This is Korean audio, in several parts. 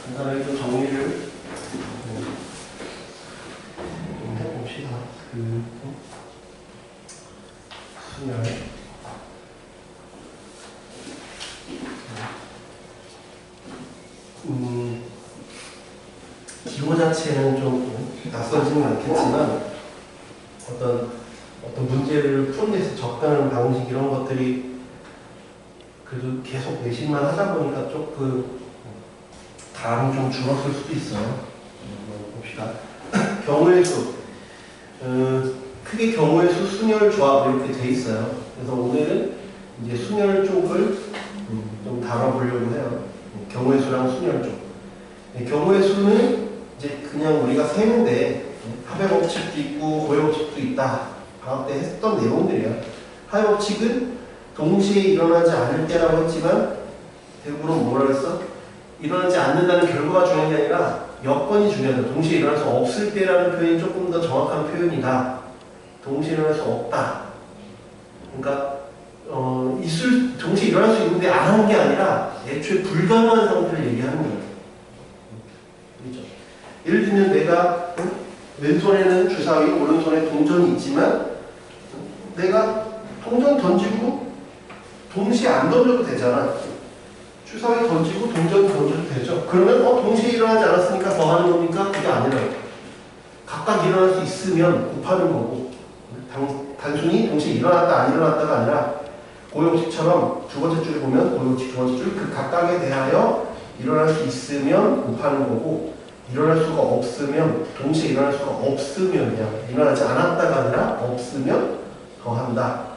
간단하게 좀 정리를 좀 해봅시다. 순열. 기호 자체는 좀 낯설지는 않겠지만 어떤 문제를 푸는 데서 접근하는 방식 이런 것들이 그래도 계속 내신만 하다 보니까 조금 감이 좀 줄었을 수도 있어요. 봅시다. 경우의 수. 크게 경우의 수, 순열, 조합 이렇게 돼 있어요. 그래서 오늘은 이제 순열 쪽을 좀 다뤄보려고 해요. 경우의 수랑 순열 쪽. 경우의 수는 이제 그냥 우리가 세는데 합의 법칙도 있고 고의 법칙도 있다. 방학 때 했던 내용들이야. 합의 법칙은 동시에 일어나지 않을 때라고 했지만 대부분 뭐라 했어? 일어나지 않는다는 결과가 중요한 게 아니라 여건이 중요하다. 동시에 일어날 수 없을 때라는 표현이 조금 더 정확한 표현이다. 동시에 일어날 수 없다. 그러니까 동시에 일어날 수 있는데 안 하는 게 아니라 애초에 불가능한 상태를 얘기하는 거예요. 그렇죠? 예를 들면 내가 왼손에는 주사위, 오른손에 동전이 있지만 내가 동전 던지고 동시에 안 던져도 되잖아. 주사위 던지고 동전 던져도 되죠. 그러면 동시에 일어나지 않았으니까 더 하는 겁니까? 그게 아니라요. 각각 일어날 수 있으면 곱하는 거고 단순히 동시에 일어났다 안 일어났다가 아니라 고용식처럼 두 번째 줄에 보면 고용식 두 번째 줄 그 각각에 대하여 일어날 수 있으면 곱하는 거고 일어날 수가 없으면 동시에 일어날 수가 없으면이야. 일어나지 않았다가 아니라 없으면 더한다.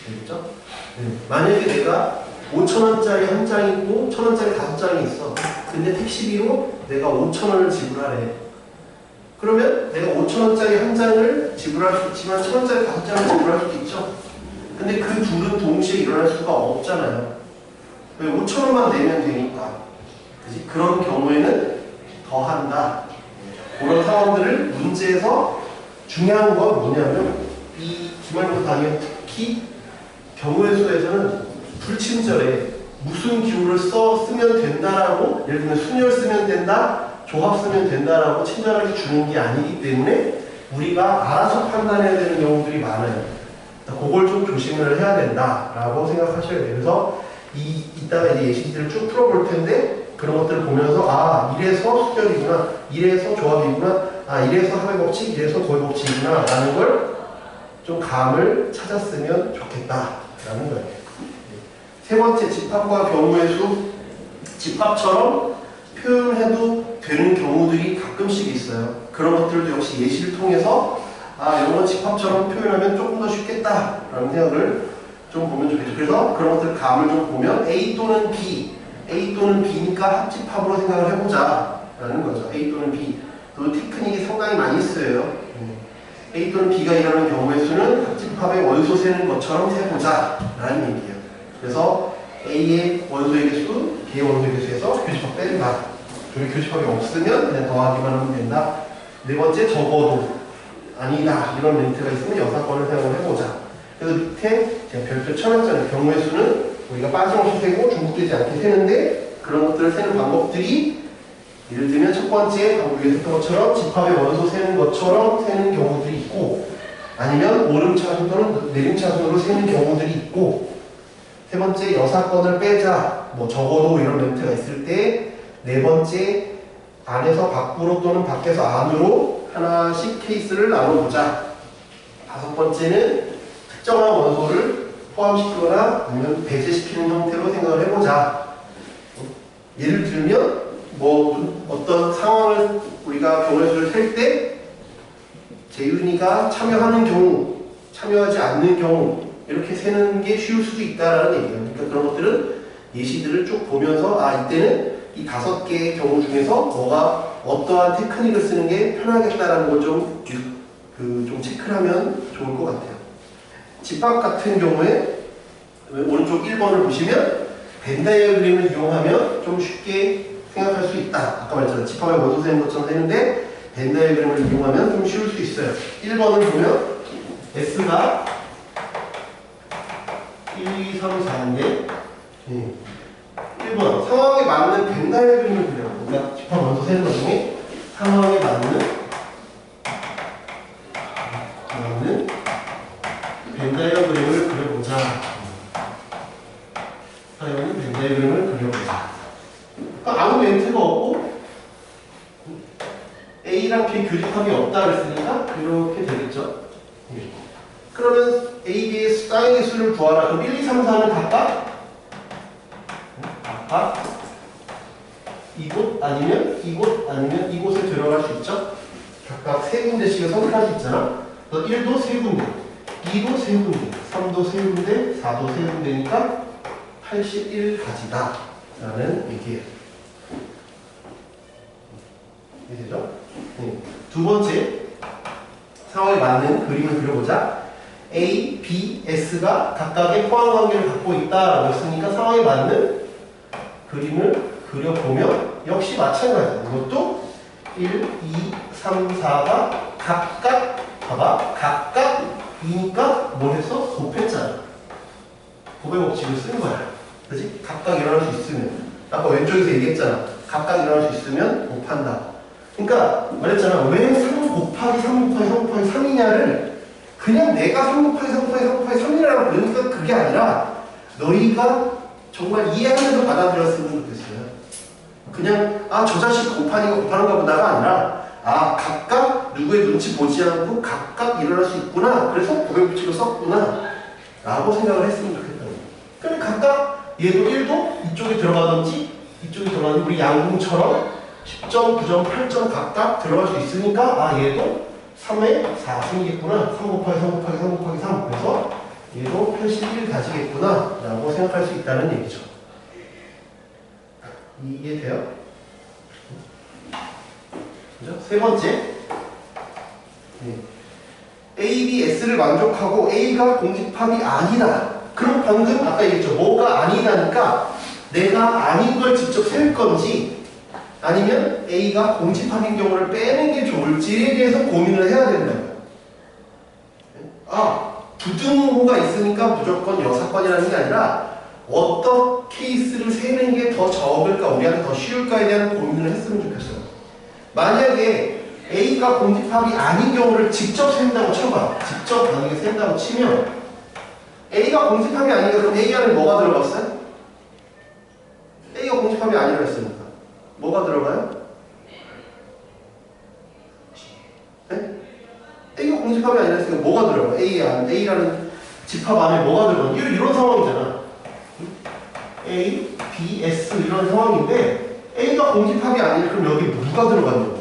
알겠죠? 만약에 내가 5,000원짜리 한 장이 있고 1,000원짜리 5장이 있어. 근데 택시비로 내가 5,000원을 지불하래. 그러면 내가 5,000원짜리 한 장을 지불할 수 있지만 1,000원짜리 5장을 지불할 수도 있죠. 근데 그 둘은 동시에 일어날 수가 없잖아요. 왜 5,000원만 내면 되니까. 그치? 그런 경우에는 더한다. 그런 상황들을 문제에서 중요한 건 뭐냐면 이 기말고사 다니면 특히 경우의 수에서는 불친절해. 무슨 기호를 쓰면 된다라고 예를 들면 순열 쓰면 된다, 조합 쓰면 된다라고 친절하게 주는 게 아니기 때문에 우리가 알아서 판단해야 되는 경우들이 많아요. 그걸 좀 조심을 해야 된다라고 생각하셔야 돼요. 그래서 이따가 이제 예시들을 쭉 풀어볼 텐데 그런 것들을 보면서 이래서 순열이구나, 이래서 조합이구나, 이래서 합의 법칙, 이래서 고의 법칙이구나 라는 걸 좀 감을 찾았으면 좋겠다라는 거예요. 세 번째, 집합과 경우의 수. 집합처럼 표현해도 되는 경우들이 가끔씩 있어요. 그런 것들도 역시 예시를 통해서 이런 건 집합처럼 표현하면 조금 더 쉽겠다라는 생각을 좀 보면 좋겠죠. 그래서 그런 것들 감을 좀 보면 A 또는 B, A 또는 B니까 합집합으로 생각을 해보자 라는 거죠. A 또는 B. 또 테크닉이 상당히 많이 쓰여요. A 또는 B가 일어나는 경우의 수는 합집합의 원소 세는 것처럼 세보자 라는 얘기예요. 그래서 A의 원소의 개수, B의 원소의 개수에서 교집합 뺀다. 교집합이 없으면 그냥 더하기만 하면 된다. 네 번째, 적어도 아니다. 이런 멘트가 있으면 여사건을 사용을 해보자. 그래서 밑에 제가 별표 쳐놨잖아요. 경우의 수는 우리가 빠짐없이 세고 중복되지 않게 세는데 그런 것들을 세는 방법들이 예를 들면 첫 번째 방금 위에 했던 것처럼 집합의 원소 세는 것처럼 세는 경우들이 있고 아니면 오름차순 또는 내림차순으로 세는 경우들이 있고 세 번째 여사건을 빼자 적어도 이런 멘트가 있을 때 네 번째 안에서 밖으로 또는 밖에서 안으로 하나씩 케이스를 나눠보자. 다섯 번째는 특정한 원소를 포함시키거나 아니면 배제시키는 형태로 생각을 해보자. 예를 들면 어떤 상황을 우리가 경우의 수를 셀 때 재윤이가 참여하는 경우, 참여하지 않는 경우 이렇게 세는 게 쉬울 수도 있다라는 얘기예요. 그러니까 그런 것들은 예시들을 쭉 보면서 이때는 이 5개의 경우 중에서 너가 어떠한 테크닉을 쓰는 게 편하겠다라는 걸 좀 체크를 하면 좋을 것 같아요. 집합 같은 경우에 오른쪽 1번을 보시면 벤 다이어그램을 이용하면 좀 쉽게 생각할 수 있다. 아까 말했잖아요. 집합의 원소 세는 것처럼 되는데 벤 다이어그램을 이용하면 좀 쉬울 수 있어요. 1번을 보면 S가 1, 2, 3, 4인데 1번 1번 상황에 맞는 벤 다이어그램을 그려. 그러니까 지파 먼저 세는 것 중에 상황에 맞는 벤 다이어그램을 그려보자. 상황에 벤 다이어그램을 그려보자. 그러니까 아무 멘트가 없고 A랑 B 교집합이 없다 그랬으니까 이렇게 되겠죠. 그러면 A, B의 사인의 수를 구하라. 그럼 1, 2, 3, 4는 각각 이곳 아니면 이곳 아니면 이곳에 들어갈 수 있죠. 각각 세 군데씩을 선택할 수 있잖아. 1도 세 군데, 2도 세 군데, 3도 세 군데, 4도 세 군데니까 81가지다 라는 얘기예요. 이해되죠? 네. 두 번째 상황에 맞는 그림을 그려보자. A, B, S가 각각의 포함관계를 갖고 있다라고 했으니까 상황에 맞는 그림을 그려보면 역시 마찬가지야. 이것도 1, 2, 3, 4가 각각 봐봐. 각각이니까 뭘 했어? 곱했잖아. 곱의 법칙을 쓴 거야. 그렇지? 각각 일어날 수 있으면 아까 왼쪽에서 얘기했잖아. 각각 일어날 수 있으면 곱한다. 그러니까 말했잖아. 왜 3 곱하기 3 곱하기 3 곱하기 3이냐를 그냥 내가 3 곱하기 3 곱하기 3 곱하기 3이라고 그러니까 그게 아니라 너희가 정말 이해하면서 받아들였으면 좋겠어요. 그냥 저 자식 곱하니까 곱하는가 보다가 아니라 각각 누구의 눈치 보지 않고 각각 일어날 수 있구나. 그래서 곱의 법칙을 썼구나 라고 생각을 했으면 좋겠다는 거예요. 그럼 각각 얘도 1도 이쪽에 들어가든지 이쪽에 들어가든지 우리 양궁처럼 10점, 9점, 8점 각각 들어갈 수 있으니까 얘도 3에 4 생기겠구나. 3 곱하기 3 곱하기 3 곱하기 3. 그래서 얘도 81 가지겠구나 라고 생각할 수 있다는 얘기죠. 이해돼요? 그죠? 세 번째, A, B, S를 만족하고 A가 공집합이 아니다. 그럼 방금 아까 얘기했죠. 뭐가 아니다니까 내가 아닌 걸 직접 셀 건지 아니면 A가 공집합인 경우를 빼는 게 좋을지에 대해서 고민을 해야 된다고요. 부등호가 있으니까 무조건 여사건이라는 게 아니라 어떤 케이스를 세는 게 더 적을까, 우리한테 더 쉬울까에 대한 고민을 했으면 좋겠어요. 만약에 A가 공집합이 아닌 경우를 직접 센다고 쳐봐. 직접 만약에 센다고 치면 A가 공집합이 아니니까 그럼 A 안에 뭐가 들어갔어요? A가 공집합이 아니라 했으니까 뭐가 들어가요? 네? A가 공집합이 아니라 했으니까 뭐가 들어가요? A라는 집합 안에 뭐가 들어가요? 이런 상황이잖아. A, B, S 이런 상황인데 A가 공집합이 아니라 그럼 여기 누가 들어갔냐고요?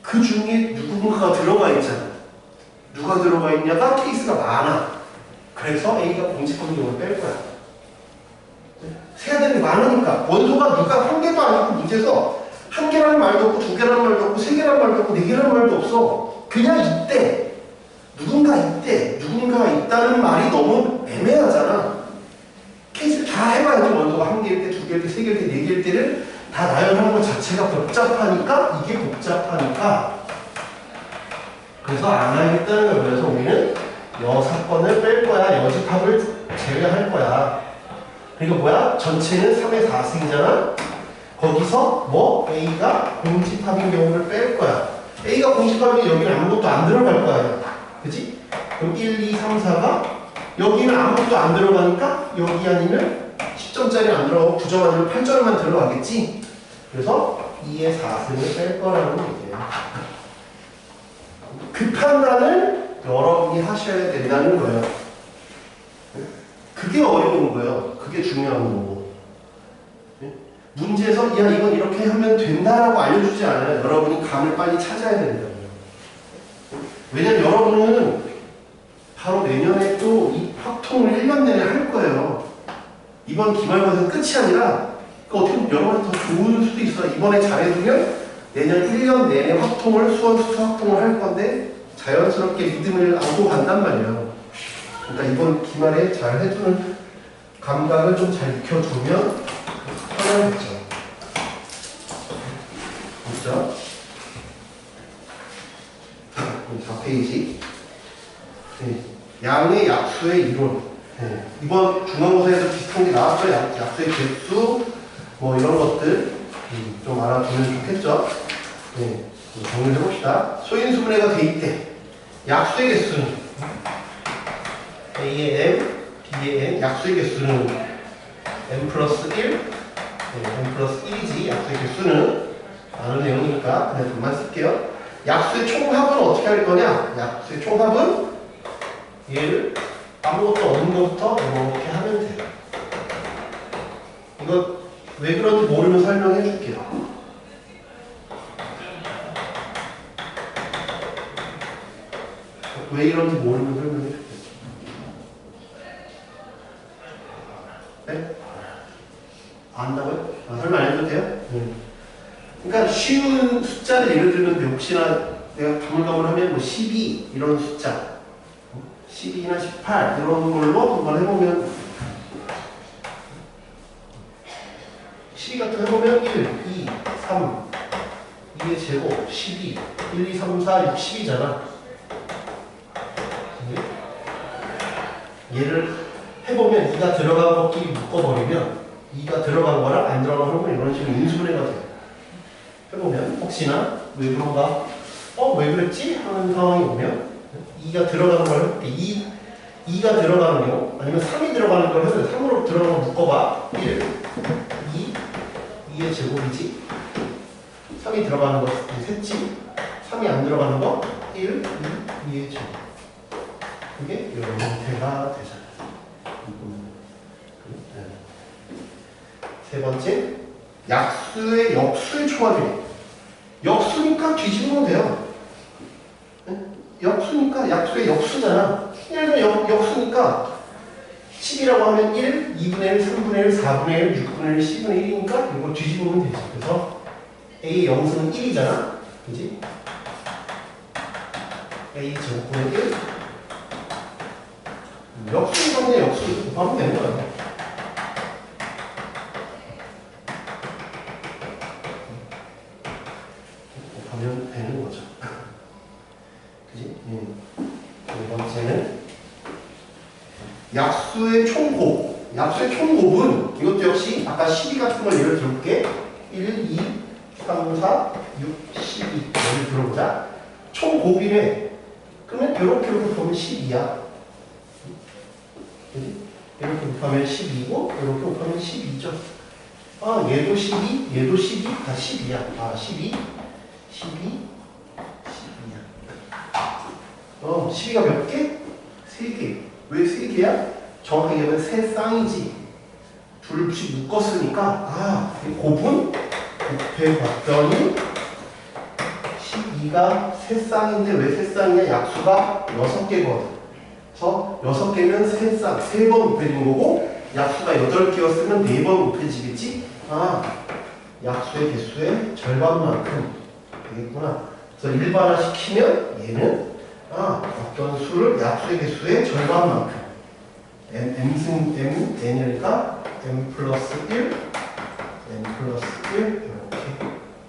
그 중에 누군가가 들어가 있잖아. 누가 들어가 있냐가 케이스가 많아. 그래서 A가 공집합인 경우를 뺄 거야. 세야 되는 게 많으니까. 원소가 누가 한 개도 아니고 문제에서 한 개라는 말도 없고 두 개라는 말도 없고 세 개라는 말도 없고 네 개라는 말도 없어. 그냥 있대. 누군가 있대. 누군가가 있다는 말이 너무 애매하잖아. 케이스를 다 해봐야지. 원소가 한 개일 때, 두 개일 때, 세 개일 때, 네 개일 때를 다 나열하는 것 자체가 복잡하니까 이게 복잡하니까 그래서 안 하겠다는 거예요. 그래서 우리는 여사건을 뺄 거야. 여집합을 제외할 거야. 그러니까 뭐야? 전체는 3의 4승이잖아. 거기서 뭐? A가 공집합인 경우를 뺄 거야. A가 공집합이면 여기는 아무것도 안 들어갈 거야. 그치? 그럼 1, 2, 3, 4가 여기는 아무것도 안 들어가니까 여기 아니면 10점짜리 안 들어가고 9점 아니면 8점만 들어가겠지? 그래서 2의 4승을 뺄 거라는 얘기예요. 그 판단을 여러분이 하셔야 된다는 거예요. 그게 어려운 거예요. 그게 중요한 거고. 문제에서 야 이건 이렇게 하면 된다라고 알려주지 않아요. 여러분이 감을 빨리 찾아야 된다고요. 왜냐면 여러분은 바로 내년에 또 이 확통을 1년 내내 할 거예요. 이번 기말고사는 끝이 아니라 어떻게 보면 여러분이 더 좋을 수도 있어요. 이번에 잘해두면 내년 1년 내내 확통을 수원수투 확통을 할 건데 자연스럽게 리듬을 안고 간단 말이에요. 그러니까 이번 기말에 잘 해두는 감각을 좀 잘 익혀두면 편하겠죠. 그렇죠? 4페이지. 네. 양의 약수의 이론. 네. 이번 중간고사에서 비슷한 게 나왔죠. 약수의 개수, 뭐 이런 것들 좀 알아두면 좋겠죠. 네. 정리를 해봅시다. 소인수분해가 대입돼. 약수의 개수는 A의 M, B의 N, 약수의 개수는 M 플러스 1, M 플러스 1이지. 약수의 개수는 아는 내용이니까 그냥 둘만 쓸게요. 약수의 총합은 어떻게 할 거냐? 약수의 총합은 얘를 아무것도 없는 것부터 이렇게 하면 돼요. 이거 왜 그런지 모르면 설명해 줄게요. 왜 이런지 모르면 설명해 줄게요. 네? 안다고요? 설명 안 해도 돼요? 그러니까 쉬운 숫자를 예를 들면 혹시나 내가 가물가물하면 뭐 12 이런 숫자 12나 18 이런 걸로 한번 해보면 12 같은 거 해보면 1, 2, 3 2의 제곱 12 1, 2, 3, 4, 6, 10이잖아. 얘를 해보면 2가 들어간 것끼리 묶어버리면 2가 들어간 거랑 안 들어간 거는 이런 식으로 인수분해가 돼요. 해보면 혹시나 왜 그런가? 왜 그랬지? 하는 상황이 오면 2가 들어가는 걸 해볼게. 2가 들어가는 경우 아니면 3이 들어가는 걸 해서 3으로 들어가는 거 묶어봐. 1, 2, 2의 제곱이지. 3이 들어가는 거 셋지. 3이 안 들어가는 거 1, 2, 2의 제곱. 그게 이런 형태가 되잖아요. 세 번째, 약수의 역수의 총합이에요. 역수니까 뒤집으면 돼요. 역수니까 약수의 역수잖아. 예를 들면 역수니까 10이라고 하면 1, 2분의 1, 3분의 1, 4분의 1, 6분의 1, 10분의 1이니까 이거 뒤집으면 되지. 그래서 A의 영수는 1이잖아. 그지? A 제곱분의 1 역수의 역수 곱하면 되는 거예요. 곱하면 되는 거죠. 그지? 두 번째는 약수의 총곱. 약수의 총곱은 이것도 역시 아까 12 같은 걸 예를 들어볼게. 1, 2, 3, 4, 6, 12 예를 들어보자. 총곱이래. 그러면 이렇게 보면 12야. 이렇게 곱하면 12이고 이렇게 곱하면 12죠. 얘도 12, 얘도 12, 다 12야. 12, 12, 12야. 12가 몇 개? 3개. 왜 3개야? 정확하게 하면 3쌍이지. 둘씩 묶었으니까 이 곱은 곱해봤더니 12가 3쌍인데 왜 3쌍이냐? 약수가 6개거든. 그래서 6개면 3쌍, 3번 곱해진 거고 약수가 8개였으면 4번 곱해지겠지? 약수의 개수의 절반만큼 되겠구나. 그래서 일반화 시키면 얘는 어떤 수를 약수의 개수의 절반만큼 m승 m, n이니까 m 플러스 1, n 플러스 1 이렇게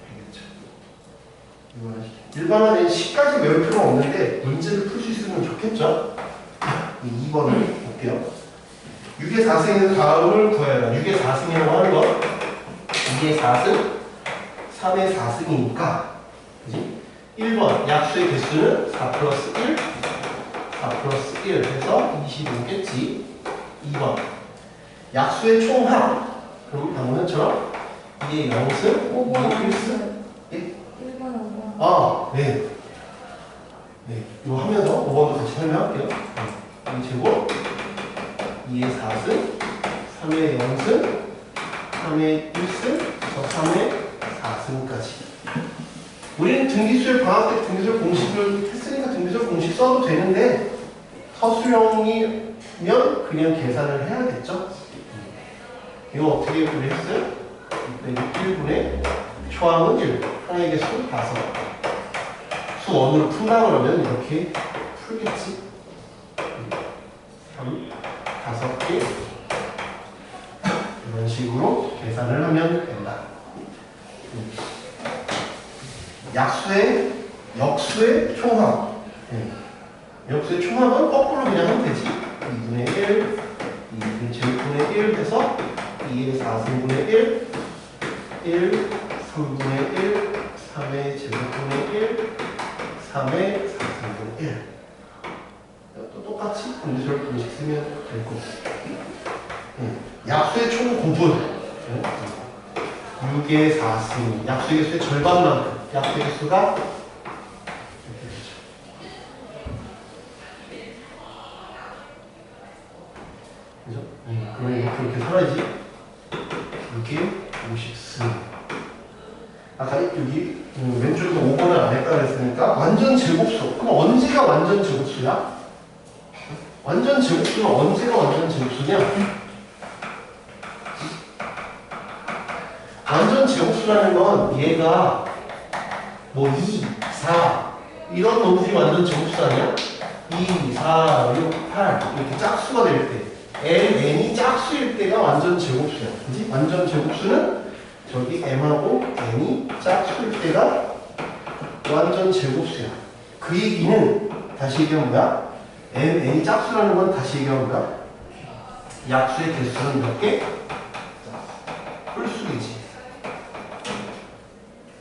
되겠죠. 일반화된 10까지 외울 필요는 없는데 문제를 풀 수 있으면 좋겠죠? 2번을 볼게요. 6의 4승에서 다음을 구해라. 6의 4승이라고 하는 건 2의 4승, 3의 4승이니까 그지? 1번 약수의 개수는 4 플러스 1, 4 플러스 1 해서 25겠지. 2번 약수의 총합. 그럼 방금처럼 2의 0승, 2의 1승. 예? 1번, 5번. 네. 이거 하면서 5번도 같이 설명할게요. 2 제곱, 2의 4승, 3의 0승, 3의 1승, 3의 4승까지. 우리는 등기수열 방학 때 등기수열 공식을 했으니까 등기수열 공식 써도 되는데 서술형이면 그냥 계산을 해야겠죠. 이거 어떻게 우리 했어요? 1분의 초항은 1, 하나의 개수 5. 수원으로 푼다 그러면 이렇게 풀겠지. 3, 5개 이런 식으로 계산을 하면 된다. 약수의 역수의 총합. 네. 역수의 총합은 거꾸로 그냥 하면 되지. 2분의 1, 2분의 제곱분의 1 해서 2의 4승분의 1, 1, 3분의 1, 3의 제곱분의 1, 3의 4승분의 1. 또 똑같이 분리절 분식 쓰면 될 거고. 약수의 총 곱은 6의 4승, 약수의 개수의 절반만큼, 약수의 개수가 이렇게 되죠. 그죠? 그러면 이렇게 이렇게 살아야지. 이게 50승. 아까 여기 왼쪽에서 5번을 안 했다 그랬으니까 완전 제곱수. 그럼 언제가 완전 제곱수야? 완전 제곱수는 언제가 완전 제곱수냐? 완전 제곱수라는 건 얘가 뭐 2, 4 이런 놈들이 완전 제곱수 아니야? 2, 4, 6, 8 이렇게 짝수가 될 때 n이 짝수일 때가 완전 제곱수야. 그지? 완전 제곱수는 저기 m하고 n이 짝수일 때가 완전 제곱수야. 그 얘기는 다시 얘기하면 뭐야? n이 짝수라는 건 다시 얘기하면 뭐야? 약수의 개수는 몇 개? 홀수이지.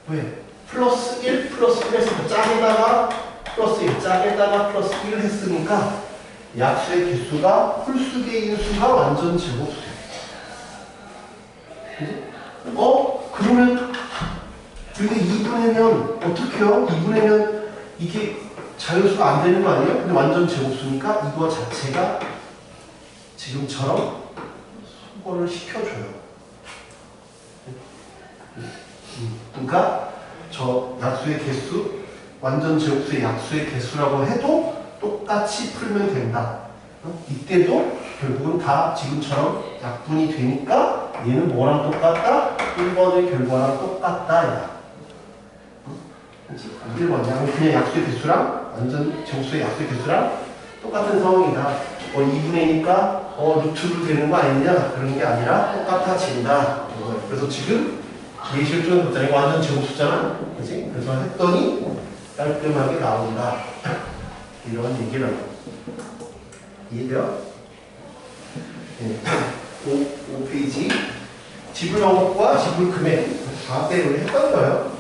왜? 플러스 1 플러스 1 했으니까 짝에다가 플러스 1 짝에다가 플러스 1 했으니까 약수의 개수가 홀수계인 수가 완전 제곱수야. 그지? 그러면 근데 2분의면 어떻게 해요? 2분의면 이게 자연수가 안 되는 거 아니에요? 근데 완전 제곱수니까 이거 자체가 지금처럼 소거를 시켜줘요. 그러니까 저 약수의 개수, 완전 제곱수의 약수의 개수라고 해도 똑같이 풀면 된다. 이때도 결국은 다 지금처럼 약분이 되니까 얘는 뭐랑 똑같다? 1번의 결과랑 똑같다. 야. 1번이야. 그냥 약수의 개수랑 완전 제곱수의 약수의 개수랑 똑같은 상황이다. 2분의니까 루트로 되는 거 아니냐? 그런 게 아니라 똑같아진다. 그래서 지금 예실적인 것도 아니고 완전 제곱수잖아. 그치? 그래서 했더니 깔끔하게 나온다. 이런 얘기를 하고. 이해돼요? 네. 5페이지. 지불 방법과 지불 금액. 다음 때 우리 했던 거예요.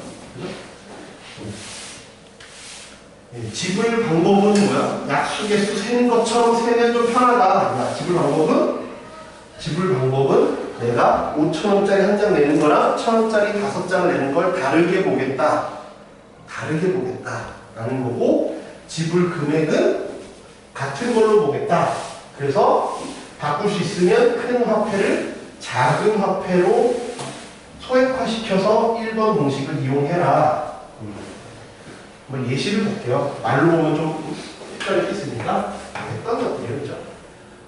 네. 지불 방법은 뭐야? 약수 개수 세는 것처럼 세면 좀 편하다. 야, 지불 방법은 내가 5,000원짜리 한 장 내는 거랑 1,000원짜리 5장을 내는 걸 다르게 보겠다. 라는 거고, 지불 금액은 같은 걸로 보겠다. 그래서 바꿀 수 있으면 큰 화폐를 작은 화폐로 소액화시켜서 1번 공식을 이용해라. 한번 예시를 볼게요. 말로 보면 좀 헷갈릴 수 있으니까 했던 것들이에요. 그죠?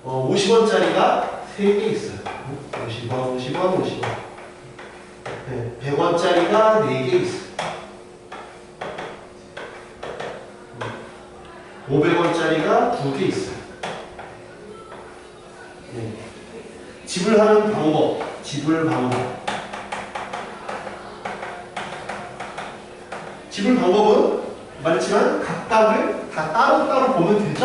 50원짜리가 3개 있어요. 50원, 50원, 50원. 네, 100원짜리가 4개 있어요. 500원짜리가 2개 있어요. 네. 지불하는 방법, 지불 방법은 말했지만 각각을 다 따로따로 보면 되죠?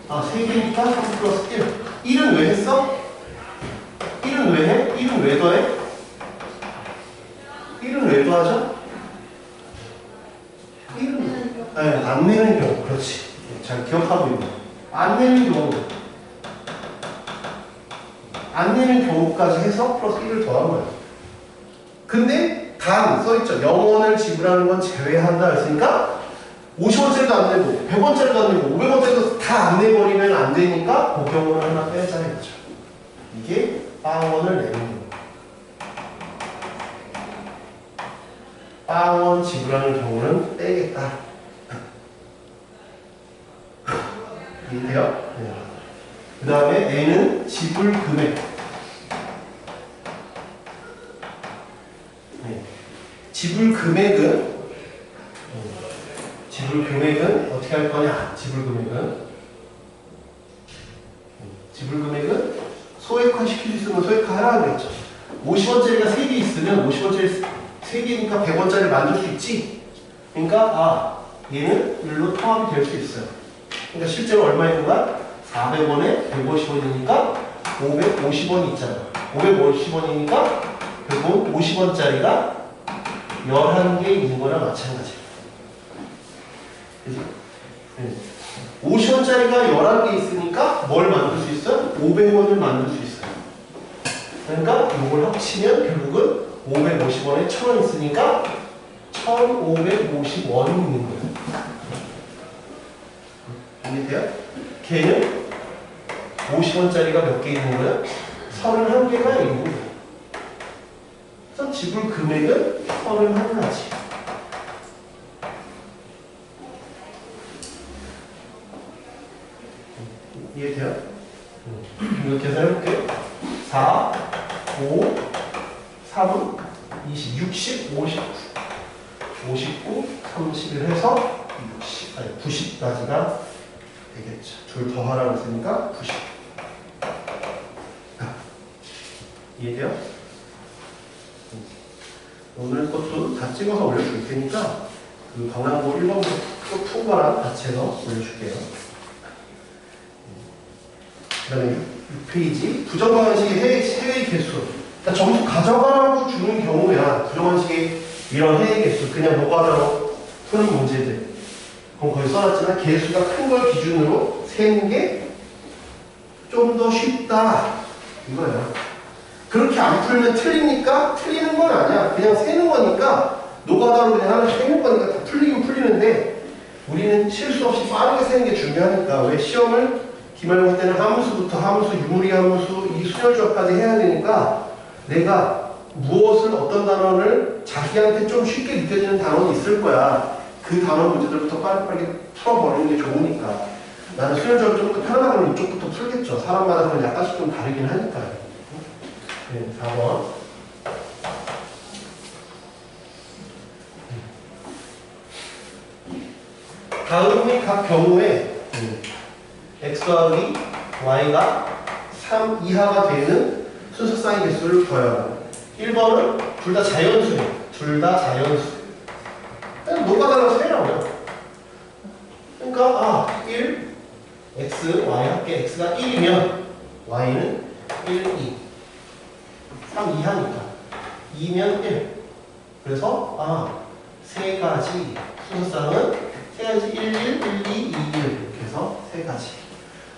3개니까 3 플러스 1. 1은 왜 했어? 1은 왜 해? 1은 왜 더해? 1은 왜 더하죠? 1은 안 내는 경우. 그렇지. 잘 기억하고 있네. 안 내는 경우까지 해서 플러스 1을 더한 거예요. 근데 단 써있죠. 0원을 지불하는 건 제외한다 했으니까 50원짜리도 안 내고 100원짜리도 안 내고 500원짜리도 다 안 내버리면 안 되니까 그 경우는 하나 빼자 했죠. 이게 빵원을 내는 경우. 빵원 지불하는 경우는 빼겠다. 이해돼요? 네. 그 다음에 N은 지불 금액. 네. 지불 금액은 어떻게 할 거냐? 지불 금액은 소액화 시킬 수 있으면 소액화 하라고 그랬죠. 50원짜리가 3개 있으면 50원짜리 3개니까 100원짜리 만들 수 있지. 그러니까 얘는 1로 통합이 될 수 있어요. 그러니까 실제로 얼마인 거야? 400원에 150원이니까 550원이 있잖아. 550원이니까 결국 50원짜리가 11개 있는 거랑 마찬가지야. 그지? 50원짜리가 11개 있으니까 뭘 만들 수 있어? 500원을 만들 수 있어요. 그러니까 이걸 합치면 결국은 550원에 1000원 있으니까 1550원이 있는 거예요. 이해돼요? 걔는 50원짜리가 몇 개 있는 거야? 31개가 있는 거야. 그래서 지불 금액은 31가지. 이해돼요? 이거 계산해볼게요. 4, 5, 3, 20, 60, 59. 59, 31 해서 60, 아니 90까지가 되겠죠. 둘 더 하라고 했으니까 90. 이해돼요? 오늘 것도 다 찍어서 올려줄 테니까 그 방랑고 1번부터 푼 거랑 같이 해서 올려줄게요. 그 다음에 6페이지 부정관식의 해외 개수. 그러니까 점수 가져가라고 주는 경우야 부정관식의 이런 해외 개수 그냥 노가다로 푸는 문제들 그럼 거기 써놨지만 개수가 큰 걸 기준으로 세는 게 좀 더 쉽다 이거예요. 그렇게 안 풀면 틀리니까 틀리는 건 아니야. 그냥 세는 거니까 노가다로 그냥 하나 세는 거니까 다 풀리긴 풀리는데 우리는 실수 없이 빠르게 세는 게 중요하니까 왜 시험을 기말고사 때는 함수부터 함수, 유무리 함수, 이 순열조합까지 해야 되니까 내가 무엇을 어떤 단원을 자기한테 좀 쉽게 느껴지는 단원이 있을 거야. 그 단원 문제들부터 빨리빨리 풀어버리는 게 좋으니까. 나는 순열조합이 좀 더 편하다면 이쪽부터 풀겠죠. 사람마다 그건 약간씩 좀 다르긴 하니까요. 네, 4번. 다음의 각 경우에 x와 v, y가 3 이하가 되는 순서쌍의 개수를 구하여라. 1번은 둘 다 자연수예요. 둘 다 자연수. 그냥 노가다로 세라고요. 그러니까 1, x, y 합계 x가 1이면 y는 1, 2. 3 이하니까 2면 1. 그래서 세 가지 순서쌍은 세 가지 1, 1, 1, 2, 2, 1 이렇게 해서 세 가지.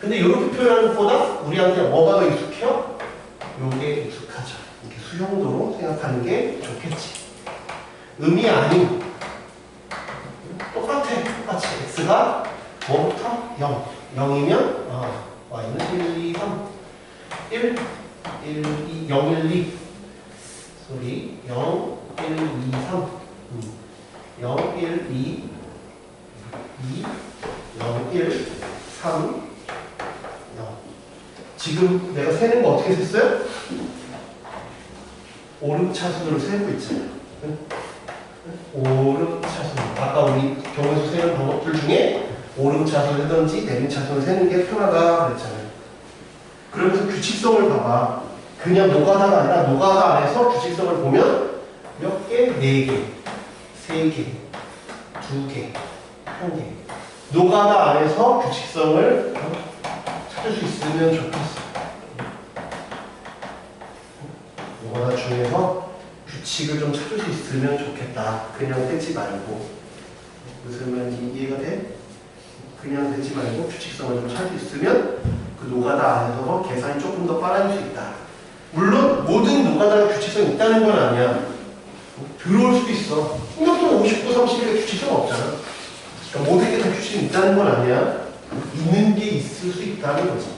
근데 이렇게 표현하는 것보다 우리한테 뭐가 더 익숙해요? 요게 익숙하죠. 이렇게 수용도로 생각하는 게 좋겠지. 음이 아닌 똑같이 x가 뭐부터? 0. 0이면 y는 1, 2, 3 1, 1, 2, 0, 1, 2 소리 0, 1, 2, 3 0, 1, 2 2, 0, 1, 3 0 지금 내가 세는 거 어떻게 셌어요? 오름차순으로 세고 있잖아요. 오름차순. 아까 우리 경우에서 세는 방법들 중에 오름차순을 세든지 내림차순을 세는 게 편하다 그랬잖아요. 그러면서 규칙성을 봐봐. 그냥 노가다가 아니라 노가다 안에서 규칙성을 보면 몇 개? 4개, 3개, 2개, 1개. 노가다 안에서 규칙성을 찾을 수 있으면 좋겠어. 노가다 중에서 규칙을 좀 찾을 수 있으면 좋겠다. 그냥 떼지 말고. 무슨 말인지 이해가 돼? 그냥 떼지 말고 규칙성을 좀 찾을 수 있으면 그 노가다 안에서 계산이 조금 더 빨라질 수 있다. 물론 모든 노가다가 규칙성이 있다는 건 아니야. 들어올 수도 있어. 이것도 59, 31의 규칙성 없잖아. 그러니까 모든 게 다 규칙이 있다는 건 아니야. 있는 게 있을 수 있다는 거지.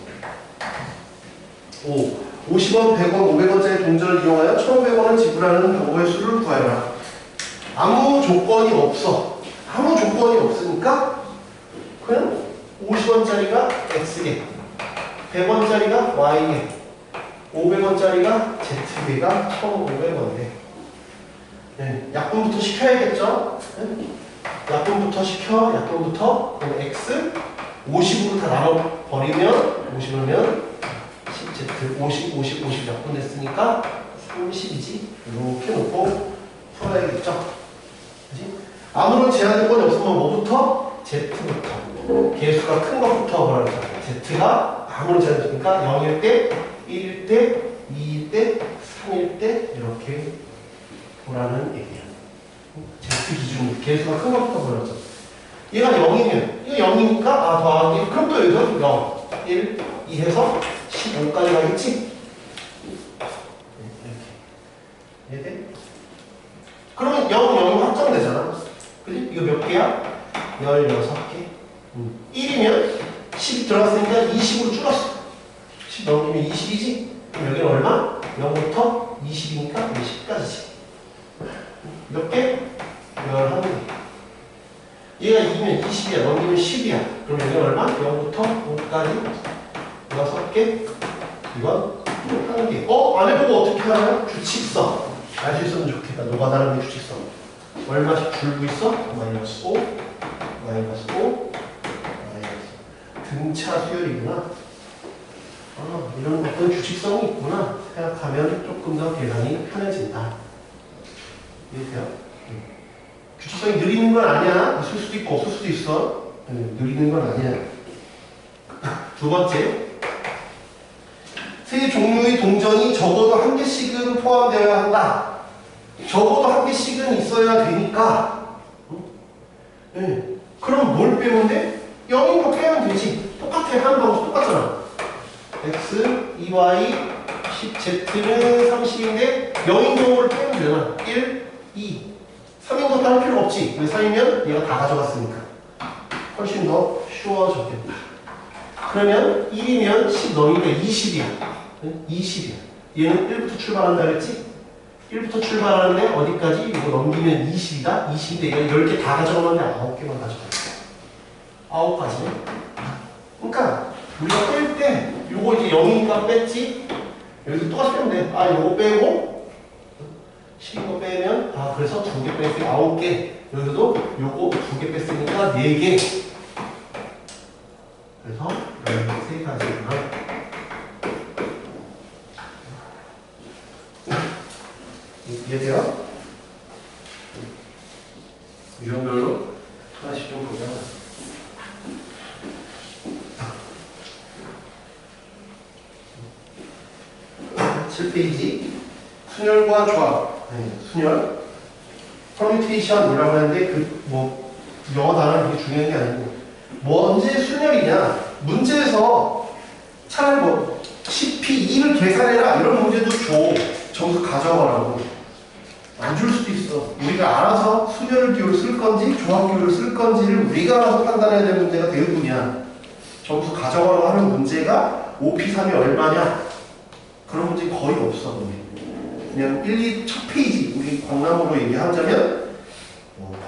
50원, 100원, 500원짜리 동전을 이용하여 1,500원을 지불하는 방법의 수를 구하여라. 아무 조건이 없어. 아무 조건이 없으니까 그냥 50원짜리가 X개, 100원짜리가 Y개, 500원짜리가 Z개가 1,500원이래. 네, 약분부터 시켜야겠죠? 네? 약분부터 시켜, 약분부터. 그럼 X 50으로 다 나눠버리면 50이면 10Z 50, 50, 50 약분됐으니까 30이지? 이렇게 놓고 풀어야겠죠? 그치? 아무런 제한 조건이 없으면 뭐부터? Z부터. 개수가 큰 것부터 보라는 거야. Z가 아무런 제한 없으니까 0일 때, 1일 때, 2일 때, 3일 때 이렇게 보라는 얘기야. Z 기준 개수가 큰 것부터 보라죠. 얘가 0이면 이거 0이니까 아 더하기 그럼 또 여기서 0, 1, 2 해서 15까지 가겠지? 이렇게 이해돼? 그러면 0, 0이 확정되잖아. 그지? 이거 몇 개야? 16개. 1이면 10 들어갔으니까 20으로 줄었어. 10 넘기면 20이지? 그럼 여기는 얼마? 0부터 20이니까 10까지지. 몇 개? 11개. 얘가 2면 20이야. 넘기면 10이야. 그럼 여기는 얼마? 0부터 5까지 6개. 이건 1개. 안 해보고 어떻게 하나요? 규칙성. 알 수 있으면 좋겠다. 노가다라는 게 규칙성. 얼마씩 줄고 있어? 마이너스 5, 마이너스 5, 마이너스. 등차 수열이구나. 이런 어떤 규칙성이 있구나 생각하면 조금 더 계산이 편해진다. 이해돼요? 규칙성이 느리는 건 아니야. 있을 수도 있고 없을 수도 있어. 느리는 건 아니야. 두 번째, 세 종류의 동전이 적어도 한 개씩은 포함되어야 한다. 적어도 한 개씩은 있어야 되니까. 그럼 뭘 빼면 돼? 0인 거 빼면 되지. 똑같아. 하는 방법 똑같잖아. x, 2y, 10z는 30인데 0인 경우를 빼면 되잖아. 1, 2, 3인 것도 할 필요 없지. 왜 3이면 얘가 다 가져갔으니까. 훨씬 더 쉬워졌겠다. 그러면 1이면 10 넘으니까 20이야. 20이야. 얘는 1부터 출발한다 그랬지? 1부터 출발하는데 어디까지? 이거 넘기면 20이다? 20인데 얘가 10개 다 가져가는데 9개만 가져가. 9가지네? 그러니까 우리가 뺄 때 요거 이제 0이니까 뺐지? 여기서 똑같이 빼면 돼. 요거 빼고 10인 거 빼면 그래서 2개 뺐으니까 9개. 여기서도 요거 2개 뺐으니까 4개. 그래서 13가지구나. 이해돼요? 유형별로 하나씩 좀 보자. 7페이지 순열과 조합. 순열 퍼뮤테이션이라고 하는데 영어 단어는 그게 중요한 게 아니고 언제 순열이냐, 문제에서 차라리 10p2를 계산해라 이런 문제도 줘. 점수 가져가라고. 안 줄 수도 있어. 우리가 알아서 순열 기호를 쓸 건지 조합 기호를 쓸 건지를 우리가 알아서 판단해야 되는 문제가 대부분이야. 점수 가져가라고 하는 문제가 5p3이 얼마냐, 그런 문제 거의 없어. 그냥 1, 2 첫 페이지, 우리 광남으로 얘기하자면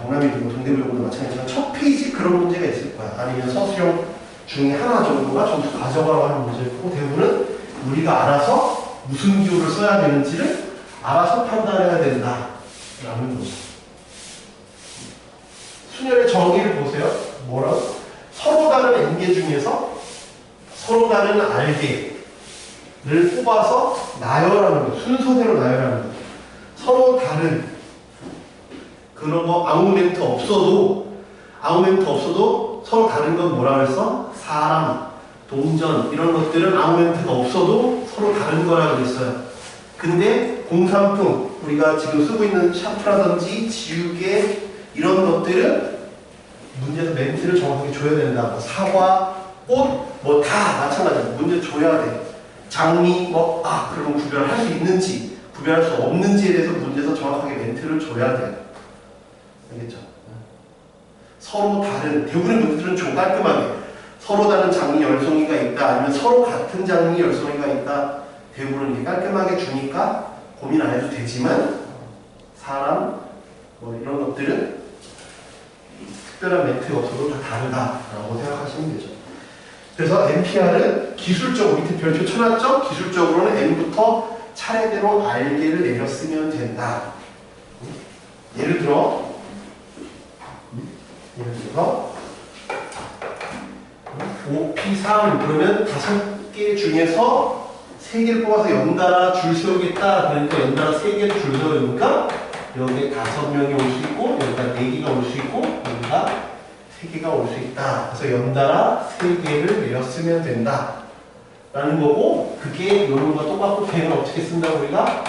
광남이고 동대구용도 마찬가지지만 첫 페이지 그런 문제가 있을 거야. 아니면 서술형 중에 하나 정도가 점수 가져가라고 하는 문제고, 대부분은 우리가 알아서 무슨 기호를 써야 되는지를 알아서 판단해야 된다 라는 거죠. 순열의 정의를 보세요. 뭐라고? 서로 다른 n개 중에서 서로 다른 r개를 뽑아서 나열하는 거, 순서대로 나열하는 거. 서로 다른 그런 거 아무멘트 없어도 서로 다른 건 뭐라 그랬어? 사람, 동전 이런 것들은 아무멘트가 없어도 서로 다른 거라 그랬어요. 근데 공산품, 우리가 지금 쓰고 있는 샤프라든지 지우개 이런 것들은 문제에서 멘트를 정확하게 줘야 된다. 사과, 꽃 다 마찬가지야. 문제 줘야 돼. 장미 그러면 구별할 수 있는지 구별할 수 없는지에 대해서 문제에서 정확하게 멘트를 줘야 돼. 알겠죠? 서로 다른, 대부분의 문제들은 좀 깔끔하게 서로 다른 장미 열송이가 있다, 아니면 서로 같은 장미 열송이가 있다, 대부분은 이렇게 깔끔하게 주니까 고민 안 해도 되지만 사람 이런 것들은 특별한 멘트가 없어도 다 다르다라고 생각하시면 되죠. 그래서 NPR은 기술적으로 밑에 별표 쳐놨죠? 기술적으로는 N부터 차례대로 R개를 내려 쓰면 된다. 예를 들어서 5P3 그러면 5개 중에서 3개를 뽑아서 연달아 줄 세우겠다. 그러니까 연달아 3개를 줄 세우니까 여기에 5명이 올 수 있고 여기다 4개가 올 수 있고 여기다 3개가 올 수 있다. 그래서 연달아 3개를 내렸으면 된다 라는 거고, 그게 이런 거 똑같고 걔는 어떻게 쓴다 우리가?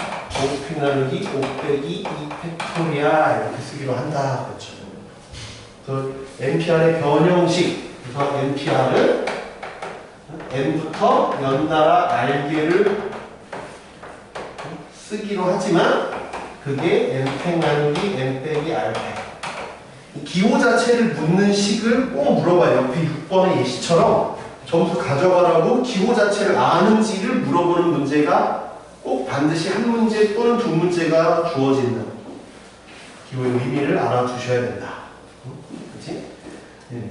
5 나누기 5 빼기 2 팩토리얼 이렇게 쓰기로 한다. 그렇죠. 그래서 NPR의 변형식, 그래서 NPR을 n부터 연달아 r개를 쓰기로 하지만 그게 n팩 나누기 n 빼기 r팩. 기호 자체를 묻는 식을 꼭 물어봐요. 옆에 6번의 예시처럼 점수 가져가라고 기호 자체를 아는지를 물어보는 문제가 꼭 반드시 한 문제 또는 두 문제가 주어진다. 기호의 의미를 알아두셔야 된다. 그치?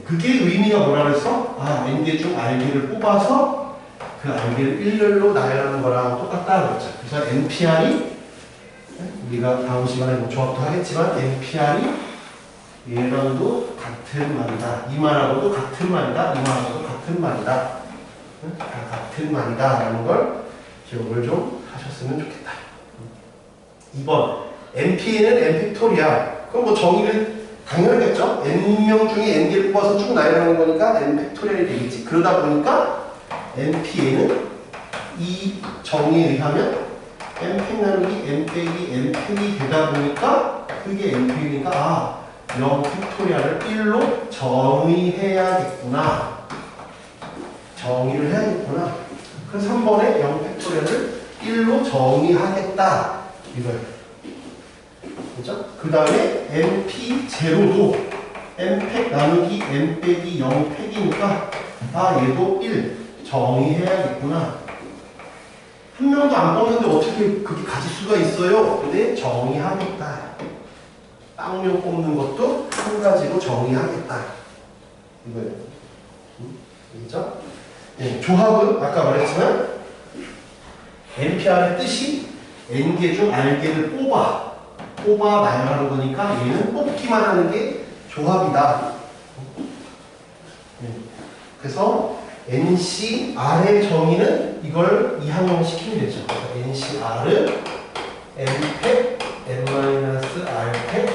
그게 의미가 뭐라 그랬어? n개 중 r개를 뽑아서 그 r개를 일렬로 나열하는 거랑 똑같다 그랬죠. 그래서 NPR이 우리가 다음 시간에 뭐 조합도 하겠지만 NPR이 얘랑도 같은 말이다. 이 말하고도 같은 말이다. 이 말하고도 같은 말이다. 다 같은 말이다 라는 걸 기억을 좀 하셨으면 좋겠다. 2번 NPN은 n팩토리얼. 그럼 뭐 정의를 당연하겠죠. n명 중에 n개를 뽑아서 쭉 나열하는 거니까 n팩토리얼이 되겠지. 그러다 보니까 NPN은 이 정의에 의하면 n팩 나누기 n 빼기 n팩이 되다 보니까 그게 n팩이니까 0 팩토리얼을 1로 정의해야겠구나. 정의를 해야겠구나. 그래서 3번에 0 팩토리얼을 1로 정의하겠다. 이거예요. 그죠? 그 다음에 np0도 n팩 나누기 n 빼기 0 팩이니까 얘도 1 정의해야겠구나. 한 명도 안 뽑는데 어떻게 그렇게 가질 수가 있어요? 근데 정의하겠다. 빵명 뽑는 것도 한 가지로 정의하겠다. 이거예요. 그죠? 네, 조합은 아까 말했지만 NPR의 뜻이 n개 중 r개를 뽑아 나열하는 거니까 얘는 뽑기만 하는 게 조합이다. 네. 그래서 NCR의 정의는 이걸 이항용시키면 되죠. NCR은 n팩 n-r팩 r팩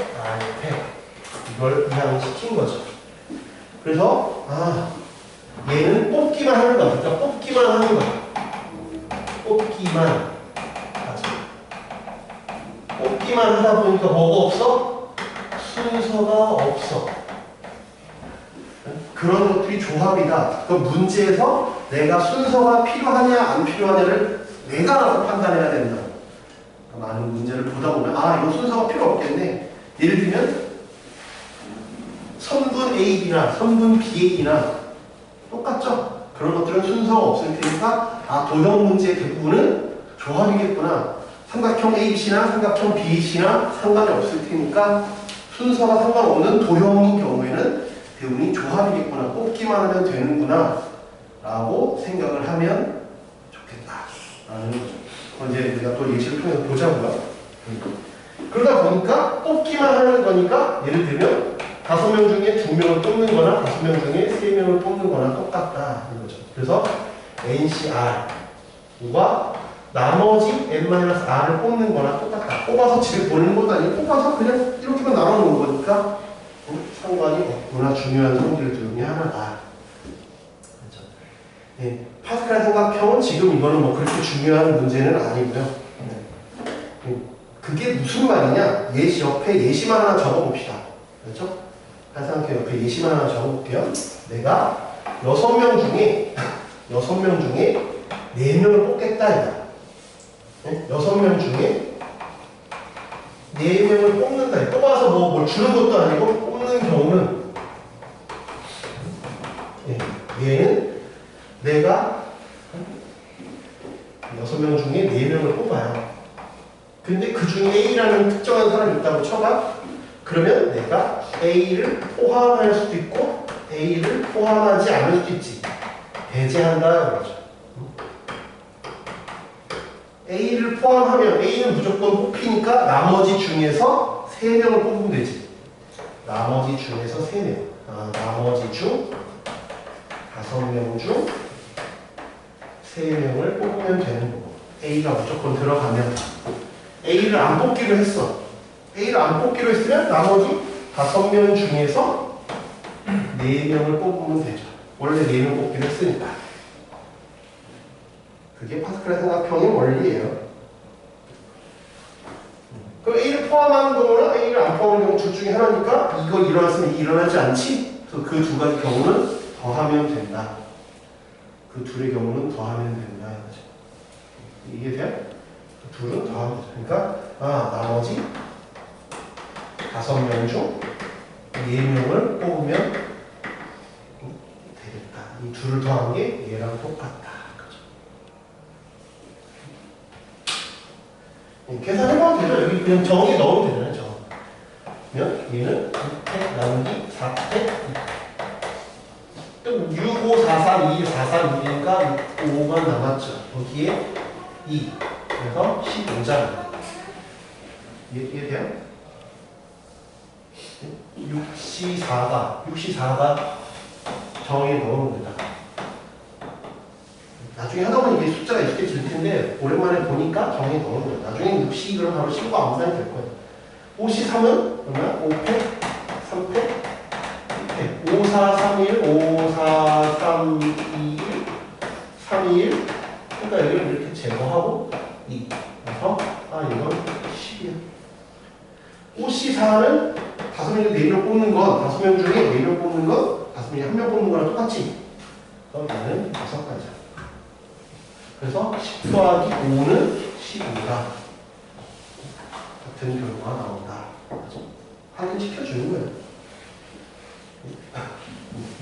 이걸 이항시킨 거죠. 그래서 얘는 뽑기만 하는 거야. 그러니까 뽑기만 하는 거야. 뽑기만 하지. 뽑기만 하다 보니까 뭐가 없어? 순서가 없어. 그런 것들이 조합이다. 그 문제에서 내가 순서가 필요하냐 안 필요하냐를 내가 알아서 판단해야 된다. 많은 문제를 보다 보면 이거 순서가 필요 없겠네. 예를 들면 선분 AB나 선분 BA나 똑같죠? 그런 것들은 순서가 없을 테니까 도형 문제의 대부분은 조합이겠구나. 삼각형 ABC나 삼각형 BAC나 상관이 없을 테니까 순서가 상관없는 도형인 경우에는 대부분이 조합이겠구나. 뽑기만 하면 되는구나 라고 생각을 하면 좋겠다 라는 거죠. 이제 우리가 또 예시를 통해서 보자고요. 그러다 보니까 뽑기만 하는 거니까 예를 들면 5명 중에 2명을 뽑는 거나 5명 중에 3명을 뽑는 거나 똑같다 이거죠. 그래서 NCR과 나머지 n-r을 뽑는 거나 똑같다. 뽑아서 집에 보내는 것도 아니고 뽑아서 그냥 이렇게만 나눠놓은 거니까 상관이 없구나. 중요한 성질 중에 하나다. 그렇죠. 네. 파스칼 삼각형은 지금 이거는 뭐 그렇게 중요한 문제는 아니고요. 그게 무슨 말이냐? 예시 옆에 예시만 하나 적어봅시다. 그렇죠? 파스칼 옆에 예시만 하나 적어볼게요. 내가 6명 중에 4명을 뽑겠다 이거야. 6명 중에 4명을 뽑는다. 뽑아서 뭘 주는 것도 아니고 뽑는 경우는 얘는 내가 6명 중에 4명을 뽑아요. 근데 그 중에 A라는 특정한 사람이 있다고 쳐봐. 그러면 내가 A를 포함할 수도 있고 A를 포함하지 않을 수도 있지. 배제한다 그러죠. A를 포함하면 A는 무조건 뽑히니까 나머지 중에서 3명을 뽑으면 되지. 나머지 중에서 3명. 나머지 중 5명 중 3명을 뽑으면 되는 거고. A가 무조건 들어가면 A를 안 뽑기로 했어. A를 안 뽑기로 했으면 나머지 5명 중에서 4명을 뽑으면 되죠. 원래 4명 뽑기로 했으니까. 그게 파스칼의 삼각형의 원리예요. 그럼 A를 포함하는 경우나 A를 안 포함하는 경우 둘 중에 하나니까 이거 일어났으면 이 일어나지 않지? 그래서 그 두 가지 경우는 더하면 된다. 그 둘의 경우는 더하면 된다. 이해돼요? 둘은 더하면 되죠. 그러니까 나머지 5명 중 4명을 뽑으면 되겠다. 이 둘을 더한 게 얘랑 똑같다. 계산해보면 되죠. 여기 그냥 정의 넣으면 되잖아요. 정. 그러면 얘는 6팩 나누기 4팩 6, 5, 4, 3, 2, 4, 3, 2니까 5가 남았죠. 여기에 2. 그래서 15장. 이해돼요? 6C4가 정의에 넣으면 된다. 나중에 하다 보면 이게 숫자가 익숙해질 텐데 오랜만에 보니까 정의에 넣으면 된다. 나중에 6C 그럼 바로 신고 암산이 될 거예요. 5C3은 그러면 5팩, 3팩, 2팩. 5, 4, 3, 1, 5, 4, 3, 2, 1, 3, 2, 1. 그러니까 여기를 이렇게 제거하고 2. 그래서 이건 10이야. 5C4는 5명 중에 4명 뽑는 건 5명 중에 4명 뽑는 건 5명이 1명 뽑는 거랑 똑같지. 그럼 얘는 6가지야. 그래서 10 더하기 5는 15다. 같은 결과가 나온다. 확인시켜주는 거예요.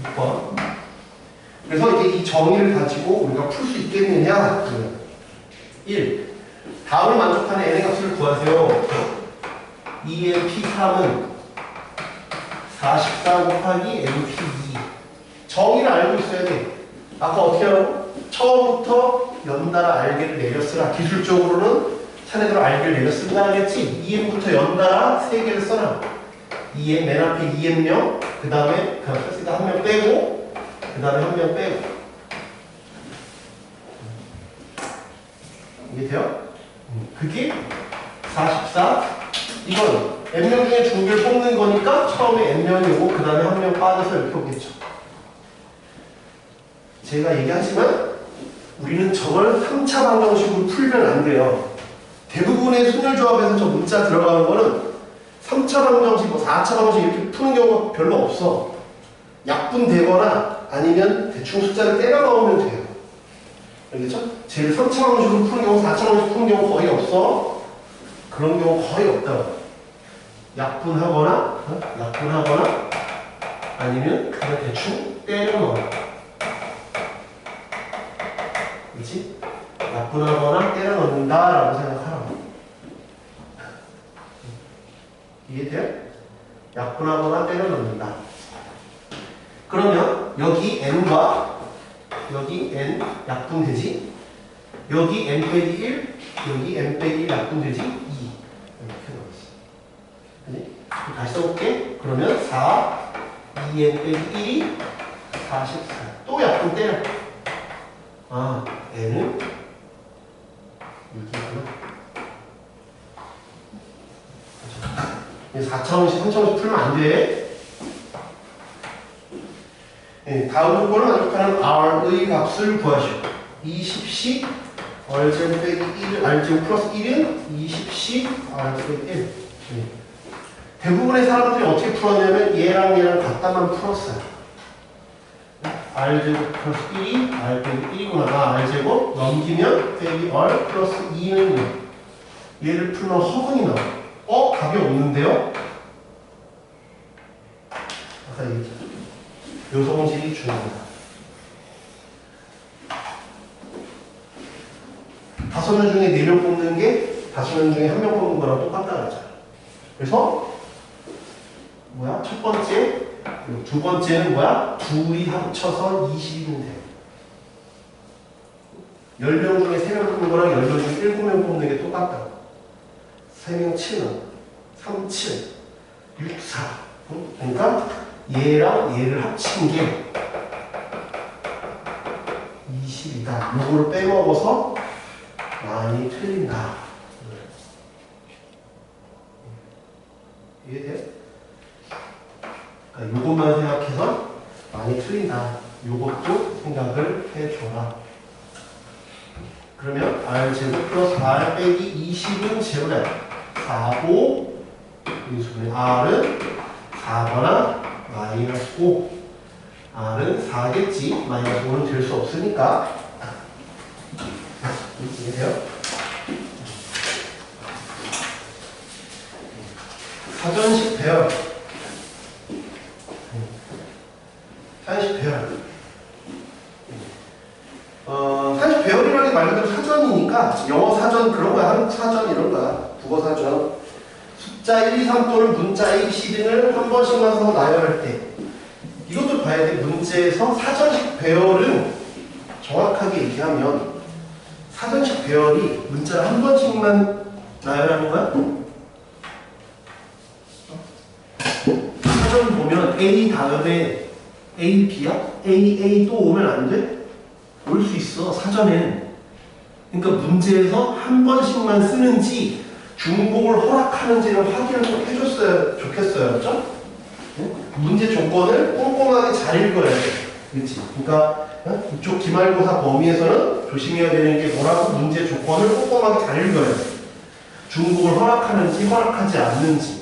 6번. 그래서 이제 이 정의를 가지고 우리가 풀 수 있겠느냐? 1. 다음을 만족하는 n의 값을 구하세요. 2np3은 44 곱하기 np2. 정의를 알고 있어야 돼. 아까 어떻게 하라고? 처음부터 연달아 알게를 내렸으라. 기술적으로는 차례대로 알게를 내렸습니다 하겠지? 2n부터 연달아 3개를 써라. 2n, 맨 앞에 2n명, 그 다음에 썼으니까 1명 빼고, 그 다음에 1명 빼고. 이해돼요? 그게 44. 이건 n명 중에 중개를 뽑는 거니까 처음에 n명이 오고 그 다음에 1명 빠져서 이렇게 오겠죠. 제가 얘기하지만 우리는 저걸 3차 방정식으로 풀면 안 돼요. 대부분의 순열조합에서 저 문자 들어가는 거는 3차 방정식, 4차 방정식 이렇게 푸는 경우가 별로 없어. 약분되거나 아니면 대충 숫자를 때려 넣으면 돼요. 알겠죠? 제일 3차 방정식으로 푸는 경우, 4차 방정식 푸는 경우 거의 없어. 그런 경우 거의 없다고. 약분하거나 아니면 그냥 대충 때려 넣어. 그렇지? 약분하거나 때려 넣는다라고 생각하라고. 이해돼요? 약분하거나 때려 넣는다. 그러면 여기 n과 여기 n 약분되지? 여기 n 빼기 1, 여기 n 빼기 1 약분되지? 2. 이렇게 넣었어. 그지? 다시 써볼게. 그러면 4, 2n 빼기 1이 44. 또 약분 때려. n은 6이고요. 4차원씩, 3차원씩 풀면 안 돼. 네, 다음 조건을 만족하는 R의 값을 구하시오. 20씩 R제곱 빼기 1, R제곱 플러스 1은 20씩 R제곱 1. 네. 대부분의 사람들이 어떻게 풀었냐면 얘랑 같다만 풀었어요. R제곱 플러스 1이 R 빼기 1이구나. R제곱 넘기면 빼기 R 플러스 2는 얘를 풀면 허근이 나와. 답이 없는데요? 아까 얘기했죠. 요성질이 중요합니다. 5명 중에 4명 뽑는 게 5명 중에 1명 뽑는 거랑 똑같다 그랬잖아. 그래서 첫 번째, 두 번째는 둘이 합쳐서 20이면 돼. 10명 중에 3명 뽑는 거랑 10명 중에 7명 뽑는 게 똑같다. 3명 7은 3, 7, 6, 4. 그러니까 얘랑 얘를 합친 게 20이다. 이거를 빼먹어서 많이 틀린다. 그것도 생각을 해줘라. 그러면 R제곱 플러스 R 빼기 20은 제로래. 4, 5 인수분해. R은 4거나 마이너스 5. R은 4겠지. 마이너스 5는 될 수 없으니까. 이해돼요? 사전식 배열. 사전식 배열. 사실 배열이라는 게 말 그대로 사전이니까 영어 사전 그런 거야. 한국 사전 이런 거야. 국어 사전. 숫자 1, 2, 3 또는 문자 A, B, C 등을 한 번씩만 서 나열할 때 이것도 봐야 돼. 문제에서 사전식 배열은 정확하게 얘기하면 사전식 배열이 문자를 한 번씩만 나열하는 거야? 사전 보면 A 다음에 A, B야? A, A 또 오면 안 돼? 올 수 있어, 사전엔. 그러니까 문제에서 한 번씩만 쓰는지 중복을 허락하는지를 확인을 꼭 해줬어야 좋겠어요. 그렇죠? 문제 조건을 꼼꼼하게 잘 읽어야 돼. 그렇지? 그러니까 이쪽 기말고사 범위에서는 조심해야 되는 게 뭐라고? 문제 조건을 꼼꼼하게 잘 읽어야 돼. 중복을 허락하는지 허락하지 않는지.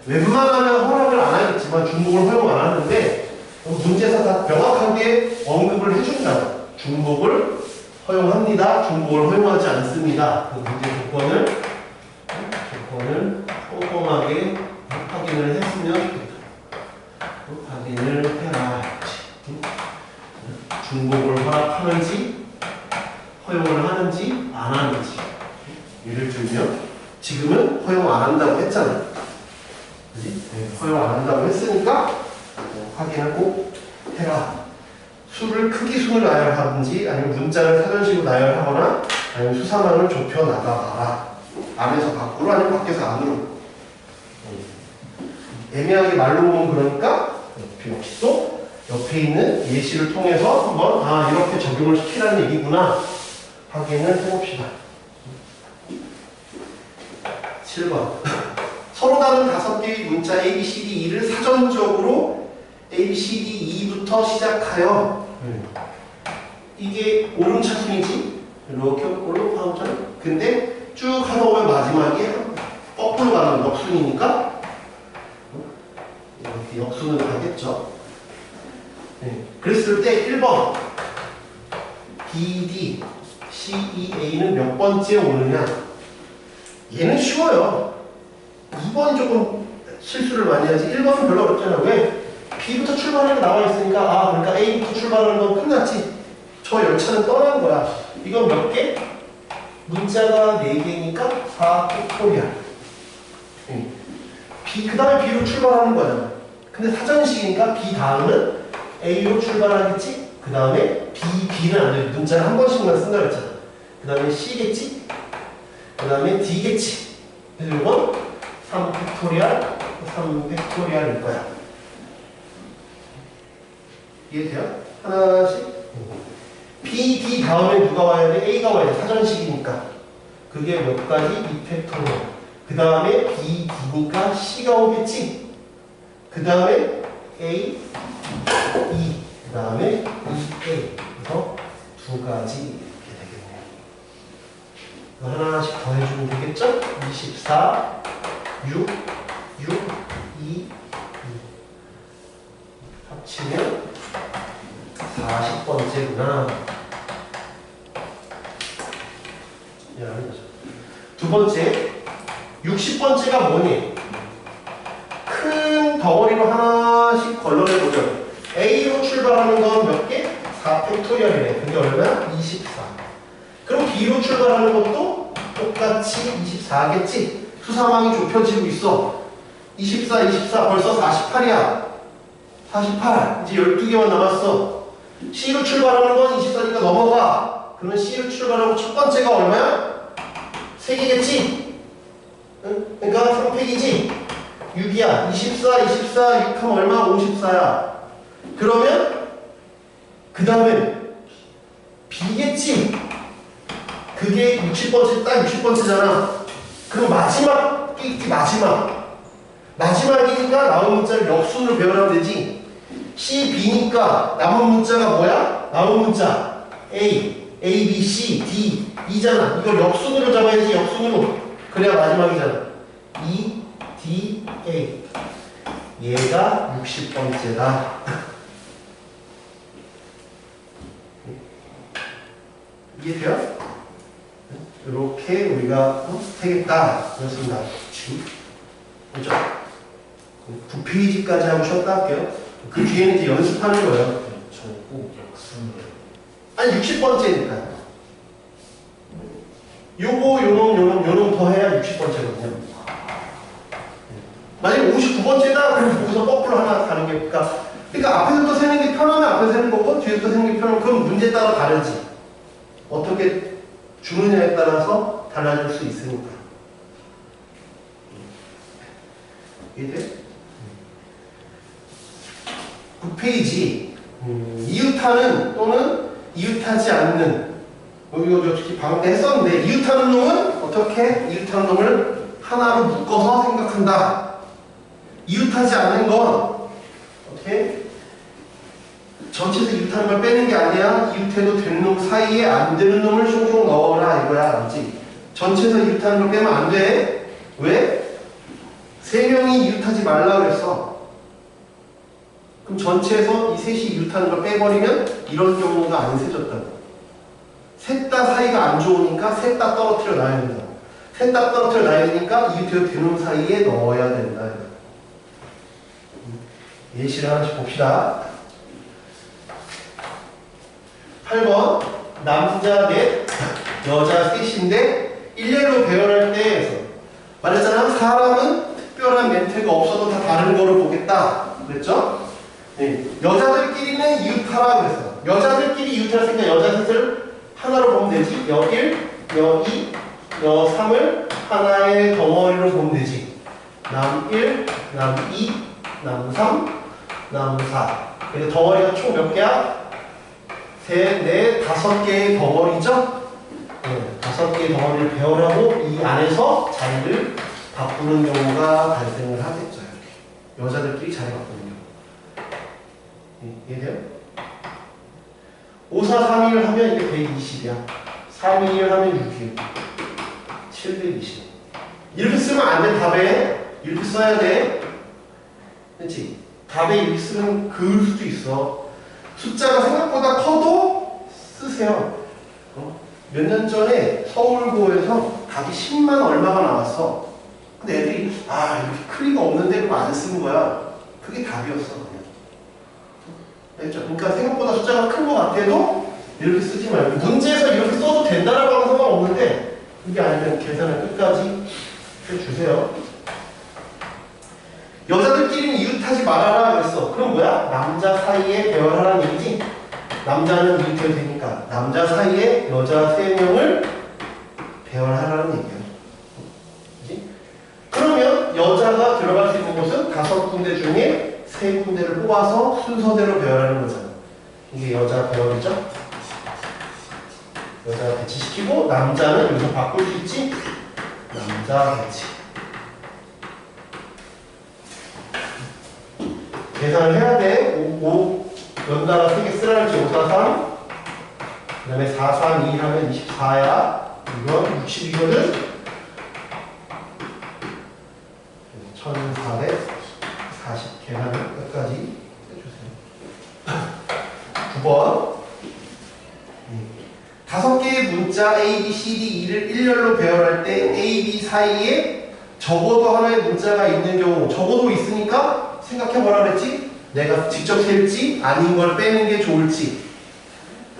웬만하면 허락을 안 하겠지만 중복을 허용 안 하는데 문제에서 다 명확하게 언급을 해준다. 중복을 허용합니다. 중복을 허용하지 않습니다. 그 문제 조건을 꼼꼼하게 확인을 했으면 좋겠다. 확인을 해라. 중복을 허락하는지 허용을 하는지 안 하는지. 예를 들면 지금은 허용 안 한다고 했잖아. 그지? 네, 허용 안 한다고 했으니까 확인을 꼭 해라. 수를 크기 순을 나열하든지 아니면 문자를 사전식으로 나열하거나 아니면 수사망을 좁혀 나가봐라. 안에서 밖으로 아니면 밖에서 안으로. 애매하게 말로 보면 그러니까 역시 또 옆에 있는 예시를 통해서 한번 이렇게 적용을 시키라는 얘기구나 확인을 해봅시다. 7번 서로 다른 5개의 문자 A, B, C, D, E를 사전적으로 A, B, C, D, E부터 시작하여 이게 오름차순이지? 이렇게 올라가잖아. 근데 쭉 하다 보면 마지막에 거꾸로 가는 역순이니까 이렇게 역순으로 가겠죠. 그랬을 때 1번 B, D, C, E, A는 몇 번째 오느냐? 얘는 쉬워요. 2번이 조금 실수를 많이 하지. 1번은 별로 어렵잖아. 왜? B부터 출발하는 게 나와 있으니까 그러니까 A부터 출발하는 건 끝났지. 저 열차는 떠난 거야. 이건 몇 개? 문자가 4개니까 4 팩토리얼. B 그 다음에 B로 출발하는 거잖아. 근데 사전식이니까 B 다음은 A로 출발하겠지? 그 다음에 B는 안 돼. 문자를 한 번씩만 쓴다고 했잖아. 그 다음에 C겠지? 그 다음에 D겠지? 그래서 이건 3 팩토리얼, 3 팩토리얼일 거야. 이해돼요? 하나씩. B, D 다음에 누가 와야 돼? A가 와야 돼. 사전식이니까. 그게 몇 가지? 2팩토리얼. 그 다음에 B, D니까 C가 오겠지? 그 다음에 A, E. 그 다음에 EA. 그래서 2가지 이렇게 되겠네요. 이거 하나씩 더해주면 되겠죠? 24, 6, 2, 2. 합치면 40번째구나. 두 번째, 60번째가 뭐니? 큰 덩어리로 하나씩 걸러내보죠. A로 출발하는 건 몇 개? 4 팩토리얼이네. 그게 얼마야? 24. 그럼 B로 출발하는 것도 똑같이 24겠지? 수사망이 좁혀지고 있어. 24, 24 벌써 48이야. 48. 이제 12개만 남았어. C로 출발하는 건 24니까 넘어가. 그러면 C로 출발하고 첫 번째가 얼마야? 3개겠지? 응? 그러니까 3팩이지? 6이야. 24, 24, 6 하면 얼마? 54야. 그러면 그 다음에 B겠지? 그게 60번째, 딱 60번째잖아. 그럼 마지막이 있지, 마지막이니까 나온 문자를 역순으로 배열하면 되지. C, B니까 남은 문자가 뭐야? 남은 문자 A, B, C, D, E잖아. 이걸 역순으로 잡아야지. 역순으로. 그래야 마지막이잖아. E, D, A. 얘가 60번째다. 이해돼요? 이렇게 우리가 해야겠다. 그렇습니다. 그죠? 9페이지까지 하고 쉬었다 할게요. 그 뒤에는 이제 연습하는 거예요. 저꼭 역순이에요. 아니 60번째니까. 요거 요놈 더 해야 60번째거든요. 만약에 59번째다 그럼 거기서 거꾸로 하나 가는 게 그러니까 앞에서부터 세는 게 편하면 앞에서 세는 거고 뒤에서부터 세는 게 편하면 그럼 문제에 따라 다르지. 어떻게 주느냐에 따라서 달라질 수 있으니까. 이해돼? 9페이지 이웃하는 또는 이웃하지 않는 이거 어떻게 방금 때 했었는데 이웃하는 놈은 어떻게 이웃하는 놈을 하나로 묶어서 생각한다. 이웃하지 않는 건 어떻게 전체에서 이웃하는 걸 빼는 게 아니야. 이웃해도 되는 놈 사이에 안 되는 놈을 숑숑 넣어라 이거야. 알지? 전체에서 이웃하는 걸 빼면 안 돼. 왜? 세 명이 이웃하지 말라 그랬어. 그럼 전체에서 이 셋이 이웃하는 걸 빼버리면 이런 경우가 안 세졌다고. 셋 다 사이가 안 좋으니까 셋 다 떨어뜨려 놔야 된다. 셋 다 떨어뜨려 놔야 되니까 이웃해도 되는 놈 사이에 넣어야 된다. 예시를 하나씩 봅시다. 8번 남자 넷 여자 셋인데 일례로 배열할 때 말했잖아. 사람은 특별한 멘트가 없어도 다 다른 거를 보겠다 그랬죠? 네. 여자들끼리는 이웃하라 그랬어. 여자들끼리 이웃할 생각 여자 셋을 하나로 보면 되지. 여 1, 여 2, 여 3을 하나의 덩어리로 보면 되지. 남 1, 남 2, 남 3, 남 4. 그래서 덩어리가 총 몇 개야? 셋, 넷, 5개의 덩어리죠? 네, 5개의 덩어리를 배열하고 이 안에서 자리를 바꾸는 경우가 발생을 하겠죠. 이렇게. 여자들끼리 자리 바꾸는 경우. 네, 이해돼요? 5, 4, 3, 2를 하면 이게 120이야. 3, 2, 1 하면 6이에요. 720. 이렇게 쓰면 안 돼, 답에. 이렇게 써야 돼. 그렇지? 답에 이렇게 쓰면 그을 수도 있어. 숫자가 생각보다 커도 쓰세요. 몇 년 전에 서울고에서 답이 10만 얼마가 나왔어. 근데 애들이 이렇게 크기가 없는데 그거 안 쓰는 거야. 그게 답이었어 그냥. 알겠죠? 그러니까 생각보다 숫자가 큰 것 같아도 이렇게 쓰지 말고 문제에서 이렇게 써도 된다라고 하면 상관없는데 그게 아니면 계산을 끝까지 해주세요. 여자들끼리는 이웃하지 말아라 그랬어. 그럼 뭐야? 남자 사이에 배열하라는 얘기지. 남자는 이웃해도 되니까 남자 사이에 여자 3명을 배열하라는 얘기야. 그치? 그러면 여자가 들어갈 수 있는 곳은 5군데 중에 3군데를 뽑아서 순서대로 배열하는 거잖아. 이게 여자 배열이죠. 여자 배치시키고 남자는 여기서 바꿀 수 있지. 남자 배치. 계산을 해야 돼. 5 연달아 3개 쓰라 할지 5, 4, 3. 그 다음에 4, 3, 2 하면 24야. 이건 60이거든. 1440 계산을 끝까지 해주세요. 9번. 5개의 문자 A, B, C, D, E를 일렬로 배열할 때 A, B 사이에 적어도 하나의 문자가 있는 경우 적어도 있으니까 생각해보라 그랬지? 내가 직접 셀지 아닌 걸 빼는 게 좋을지.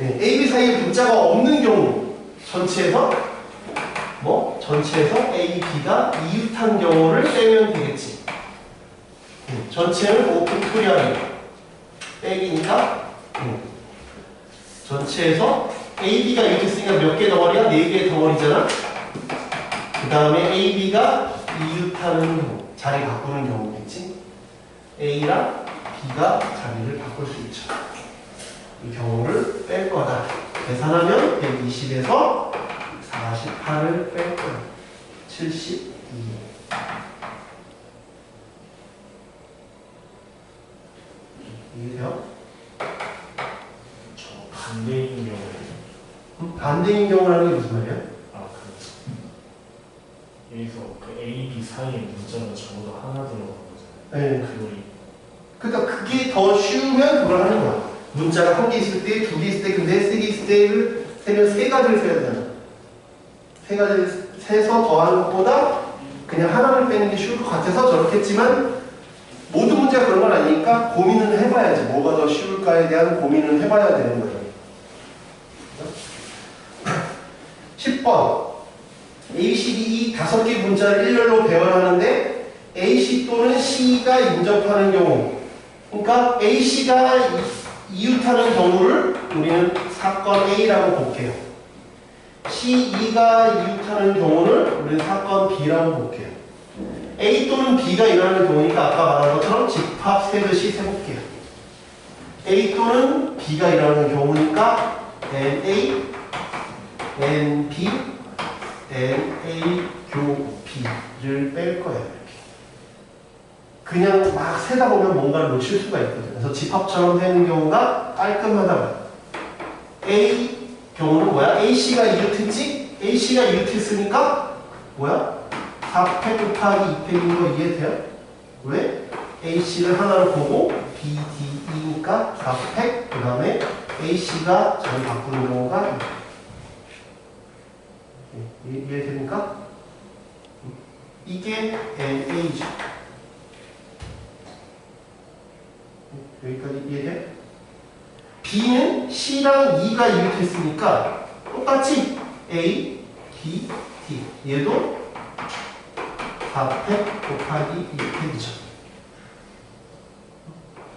A, B 사이에 문자가 없는 경우 전체에서 전체에서 A, B가 이웃한 경우를 빼면 되겠지. 전체는 오픈 클리어링 빼기니까 전체에서 A, B가 이렇게 쓰니까 몇 개 덩어리야? 4개의 덩어리잖아. 그 다음에 A, B가 이웃하는 경우 자리 바꾸는 경우겠지. A랑 B가 자리를 바꿀 수 있죠. 이 경우를 뺄 거다. 계산하면 120에서 48을 뺄 거야. 72. 이해돼요? 반대인 경우에 반대인 경우라는 게 무슨 말이야? 여기서 그 A, B 사이에 문자가 적어도 하나 들어간 거잖아요. 네. 그걸 그러니까 그게 더 쉬우면 그걸 하는 거야. 문자가 한 개 있을 때, 두 개 있을 때, 근데 세 개 있을 때를 세면 세 가지를 세야 되잖아. 세 가지를 세서 더하는 것보다 그냥 하나를 빼는 게 쉬울 것 같아서 저렇게 했지만 모든 문제가 그런 건 아니니까 고민은 해봐야지. 뭐가 더 쉬울까에 대한 고민은 해봐야 되는 거예요. 10번 A, C, D, E 다섯 개 문자를 일렬로 배열하는데 A, C 또는 C가 인접하는 경우, 그러니까 A, C가 이웃하는 경우를 우리는 사건 A라고 볼게요. C, E가 이웃하는 경우를 우리는 사건 B라고 볼게요. A 또는 B가 일어나는 경우니까 아까 말한 것처럼 집합 세듯이 세볼게요. A 또는 B가 일어나는 경우니까 NA, NB, NA, 교 B를 뺄 거예요. 이렇게. 그냥 막 세다 보면 뭔가를 놓칠 수가 있거든요. 그래서 집합처럼 되는 경우가 깔끔하다고요. A 경우는 뭐야? AC가 이웃했지? AC가 이웃했으니까 뭐야? 4팩 곱하기 2팩인 거 이해돼요? 왜? AC를 하나를 보고 B, D, E니까 4팩 그 다음에 AC가 잘 바꾸는 경우가 이해됩니까? 이게 NA죠. 여기까지 이해돼? B는 C랑 E가 이웃했으니까 똑같이 A, D, D 얘도 4팩 곱하기 2팩이죠.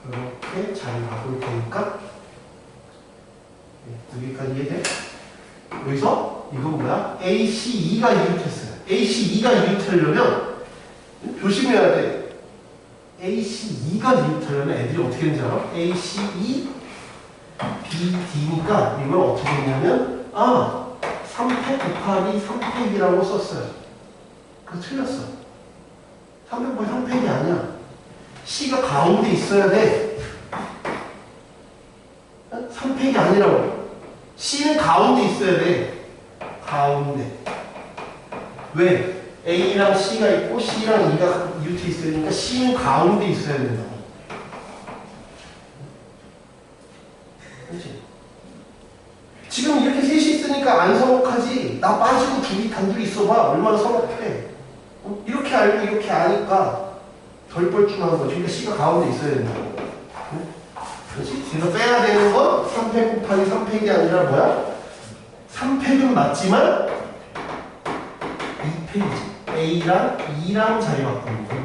이렇게 잘 바꿀 테니까 여기까지 이해돼? 여기서 이건 뭐야? A, C, E가 이웃했어요. A, C, E가 이웃하려면 조심해야 돼. A, C, E가 이웃하려면 애들이 어떻게 되는지 알아? A, C, E, B, D니까 이걸 어떻게 했냐면 3팩 곱하기 3팩이라고 썼어요. 그거 틀렸어. 3팩 곱하기 3팩이 아니야. C가 가운데 있어야 돼. 3팩이 아니라고. C는 가운데 있어야 돼. 가운데. 왜? A랑 C가 있고 C랑 E가 이웃해 있어야 되니까 C는 가운데 있어야 된다고. 그렇지? 지금 이렇게 셋이 있으니까 안 서먹하지. 나 빠지고 둘이 단둘이 있어봐. 얼마나 서먹해. 이렇게 알고 이렇게 아니까 덜 뻘쭘한 거지. 그러니까 C가 가운데 있어야 된다고. 그렇지? 그래서 빼야 되는 건 3팩 곱하기 3팩이 아니라 뭐야? 3팩은 맞지만 2팩이지. A랑 E랑 자리 바꾸는 거.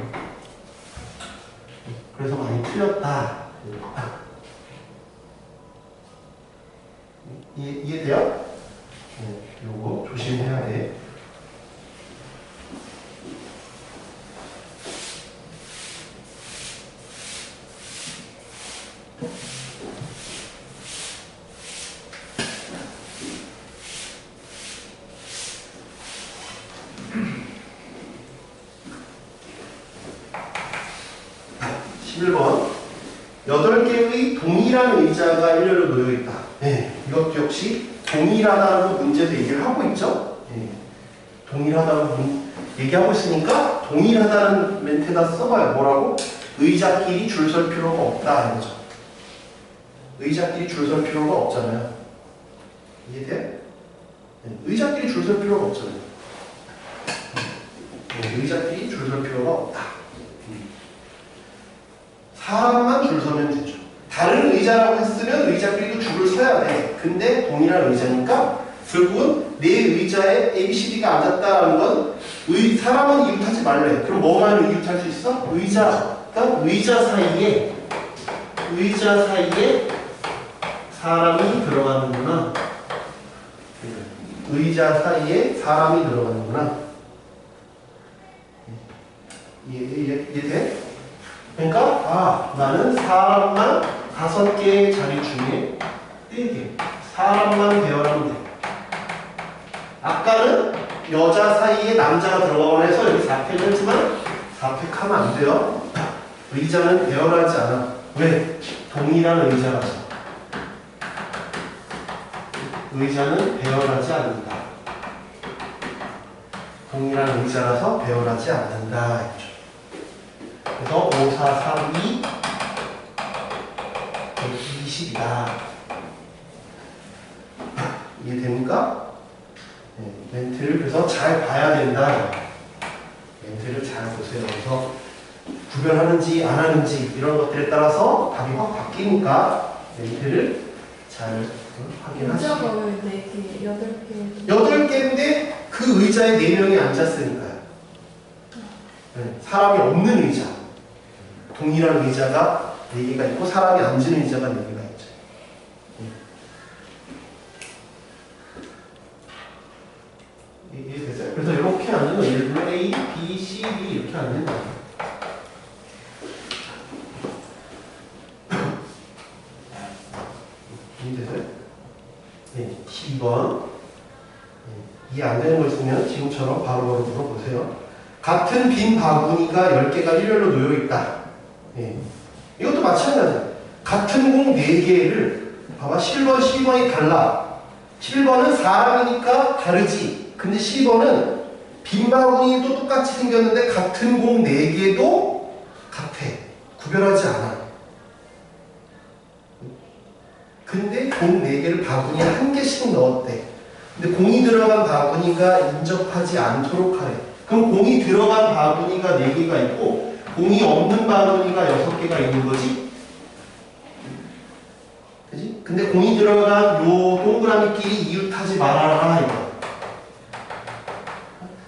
그래서 많이 틀렸다. 이해돼요? 요거 조심해야 돼. (11번) 8개의 동일한 의자가 일렬로 놓여있다. 네, 이것도 역시 동일하다고 문제에서 얘기를 하고 있죠. 네, 동일하다고 얘기하고 있으니까 동일하다는 멘트에다 써봐요. 뭐라고? 의자끼리 줄 설 필요가 없다 이거죠. 의자끼리 줄 설 필요가 없잖아요. 이해돼요? 네, 의자끼리 줄 설 필요가 없잖아요. 네, 의자끼리 줄 설 필요가 없다. 사람만 줄 서면 되죠. 다른 의자라고 했으면 의자끼리도 줄을 서야 돼. 근데 동일한 의자니까 결국은 내 의자에 ABCD가 앉았다는 건 사람은 이웃하지 말래. 그럼 뭐만 이웃할 수 있어? 그러니까 의자 사이에 사람이 들어가는구나. 의자 사이에 사람이 들어가는구나. 이해돼? 그러니까 나는 사람만 5개의 자리 중에 4개 사람만 배열하면 돼. 아까는 여자 사이에 남자가 들어가거나 해서 여기 4팩을 했지만 4팩 하면 안 돼요. 의자는 배열하지 않아. 왜? 동일한 의자라서. 의자는 배열하지 않는다. 동일한 의자라서 배열하지 않는다. 이거죠. 그래서 5, 4, 3, 2, 120이다. 이해됩니까? 네, 멘트를 그래서 잘 봐야 된다. 멘트를 잘 보세요. 그래서 구별하는지 안 하는지 이런 것들에 따라서 답이 확 바뀌니까 멘트를 잘 확인하시고. 의자가 왜 4개, 8개? 8개인데 그 의자에 4명이 앉았으니까요. 네, 사람이 없는 의자. 동일한 의자가 4개가 있고 사람이 앉은 의자가 4개가 있죠. 이해되세요? 그래서 이렇게 앉는 거 예를 들면 A, B, C, D 이렇게 앉는 거예요. 이해되세요? 네, 12번. 이해 안 되는 거 있으면 지금처럼 바로바로 물어보세요. 같은 빈 바구니가 10개가 일렬로 놓여 있다. 예. 이것도 마찬가지야. 같은 공 4개를 봐봐. 7번, 12번이 달라. 7번은 사람이니까 다르지. 근데 12번은 빈 바구니도 똑같이 생겼는데 같은 공 4개도 같아. 구별하지 않아. 근데 공 4개를 바구니에 1개씩 넣었대. 근데 공이 들어간 바구니가 인접하지 않도록 하래. 그럼 공이 들어간 바구니가 4개가 있고 공이 없는 바구니가 6개가 있는 거지? 그지? 근데 공이 들어간 요 동그라미끼리 이웃하지 말아라 이거.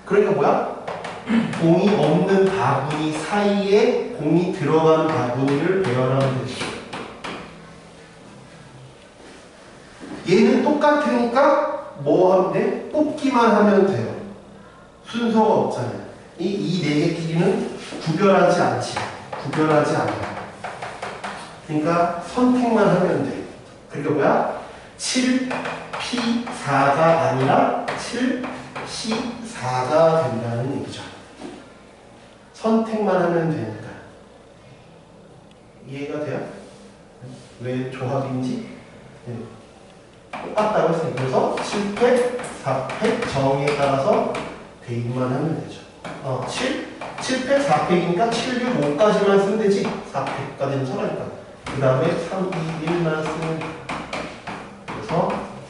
그러니까 뭐야? 공이 없는 바구니 사이에 공이 들어간 바구니를 배열하면 되지. 얘는 똑같으니까 뭐 하면 돼? 뽑기만 하면 돼요. 순서가 없잖아요. 이 4개끼리는 구별하지 않지. 구별하지 않아. 그러니까 선택만 하면 돼. 그러니까 뭐야? 7P4가 아니라 7C4가 된다는 얘기죠. 선택만 하면 되니까. 이해가 돼요? 왜 조합인지? 네. 똑같다고 했어요. 그래서 7팩, 4팩 정의에 따라서 대입만 하면 되죠. 7팩, 4팩이니까 7, 6, 5까지만 쓰면 되지. 4팩까지는 설하니까. 그 다음에 3, 2, 1만 쓰면 돼. 그래서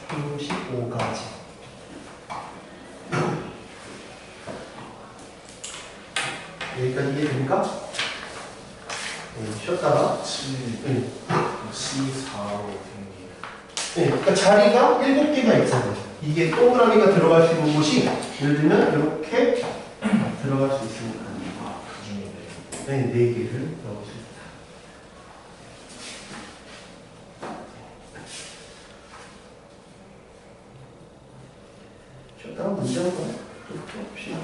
35까지. 여기까지 이해됩니까? 네, 쉬었다가. 7, 네. C4로 네, 그러니까 자리가 7개가 있잖아요. 이게 동그라미가 들어갈 수 있는 곳이 예를 들면 이렇게 들어갈 수 있으니까. 그 중에 네, 4개를 넣을 수 있다. 쉬었다가 문제 한번 또 풀어봅시다.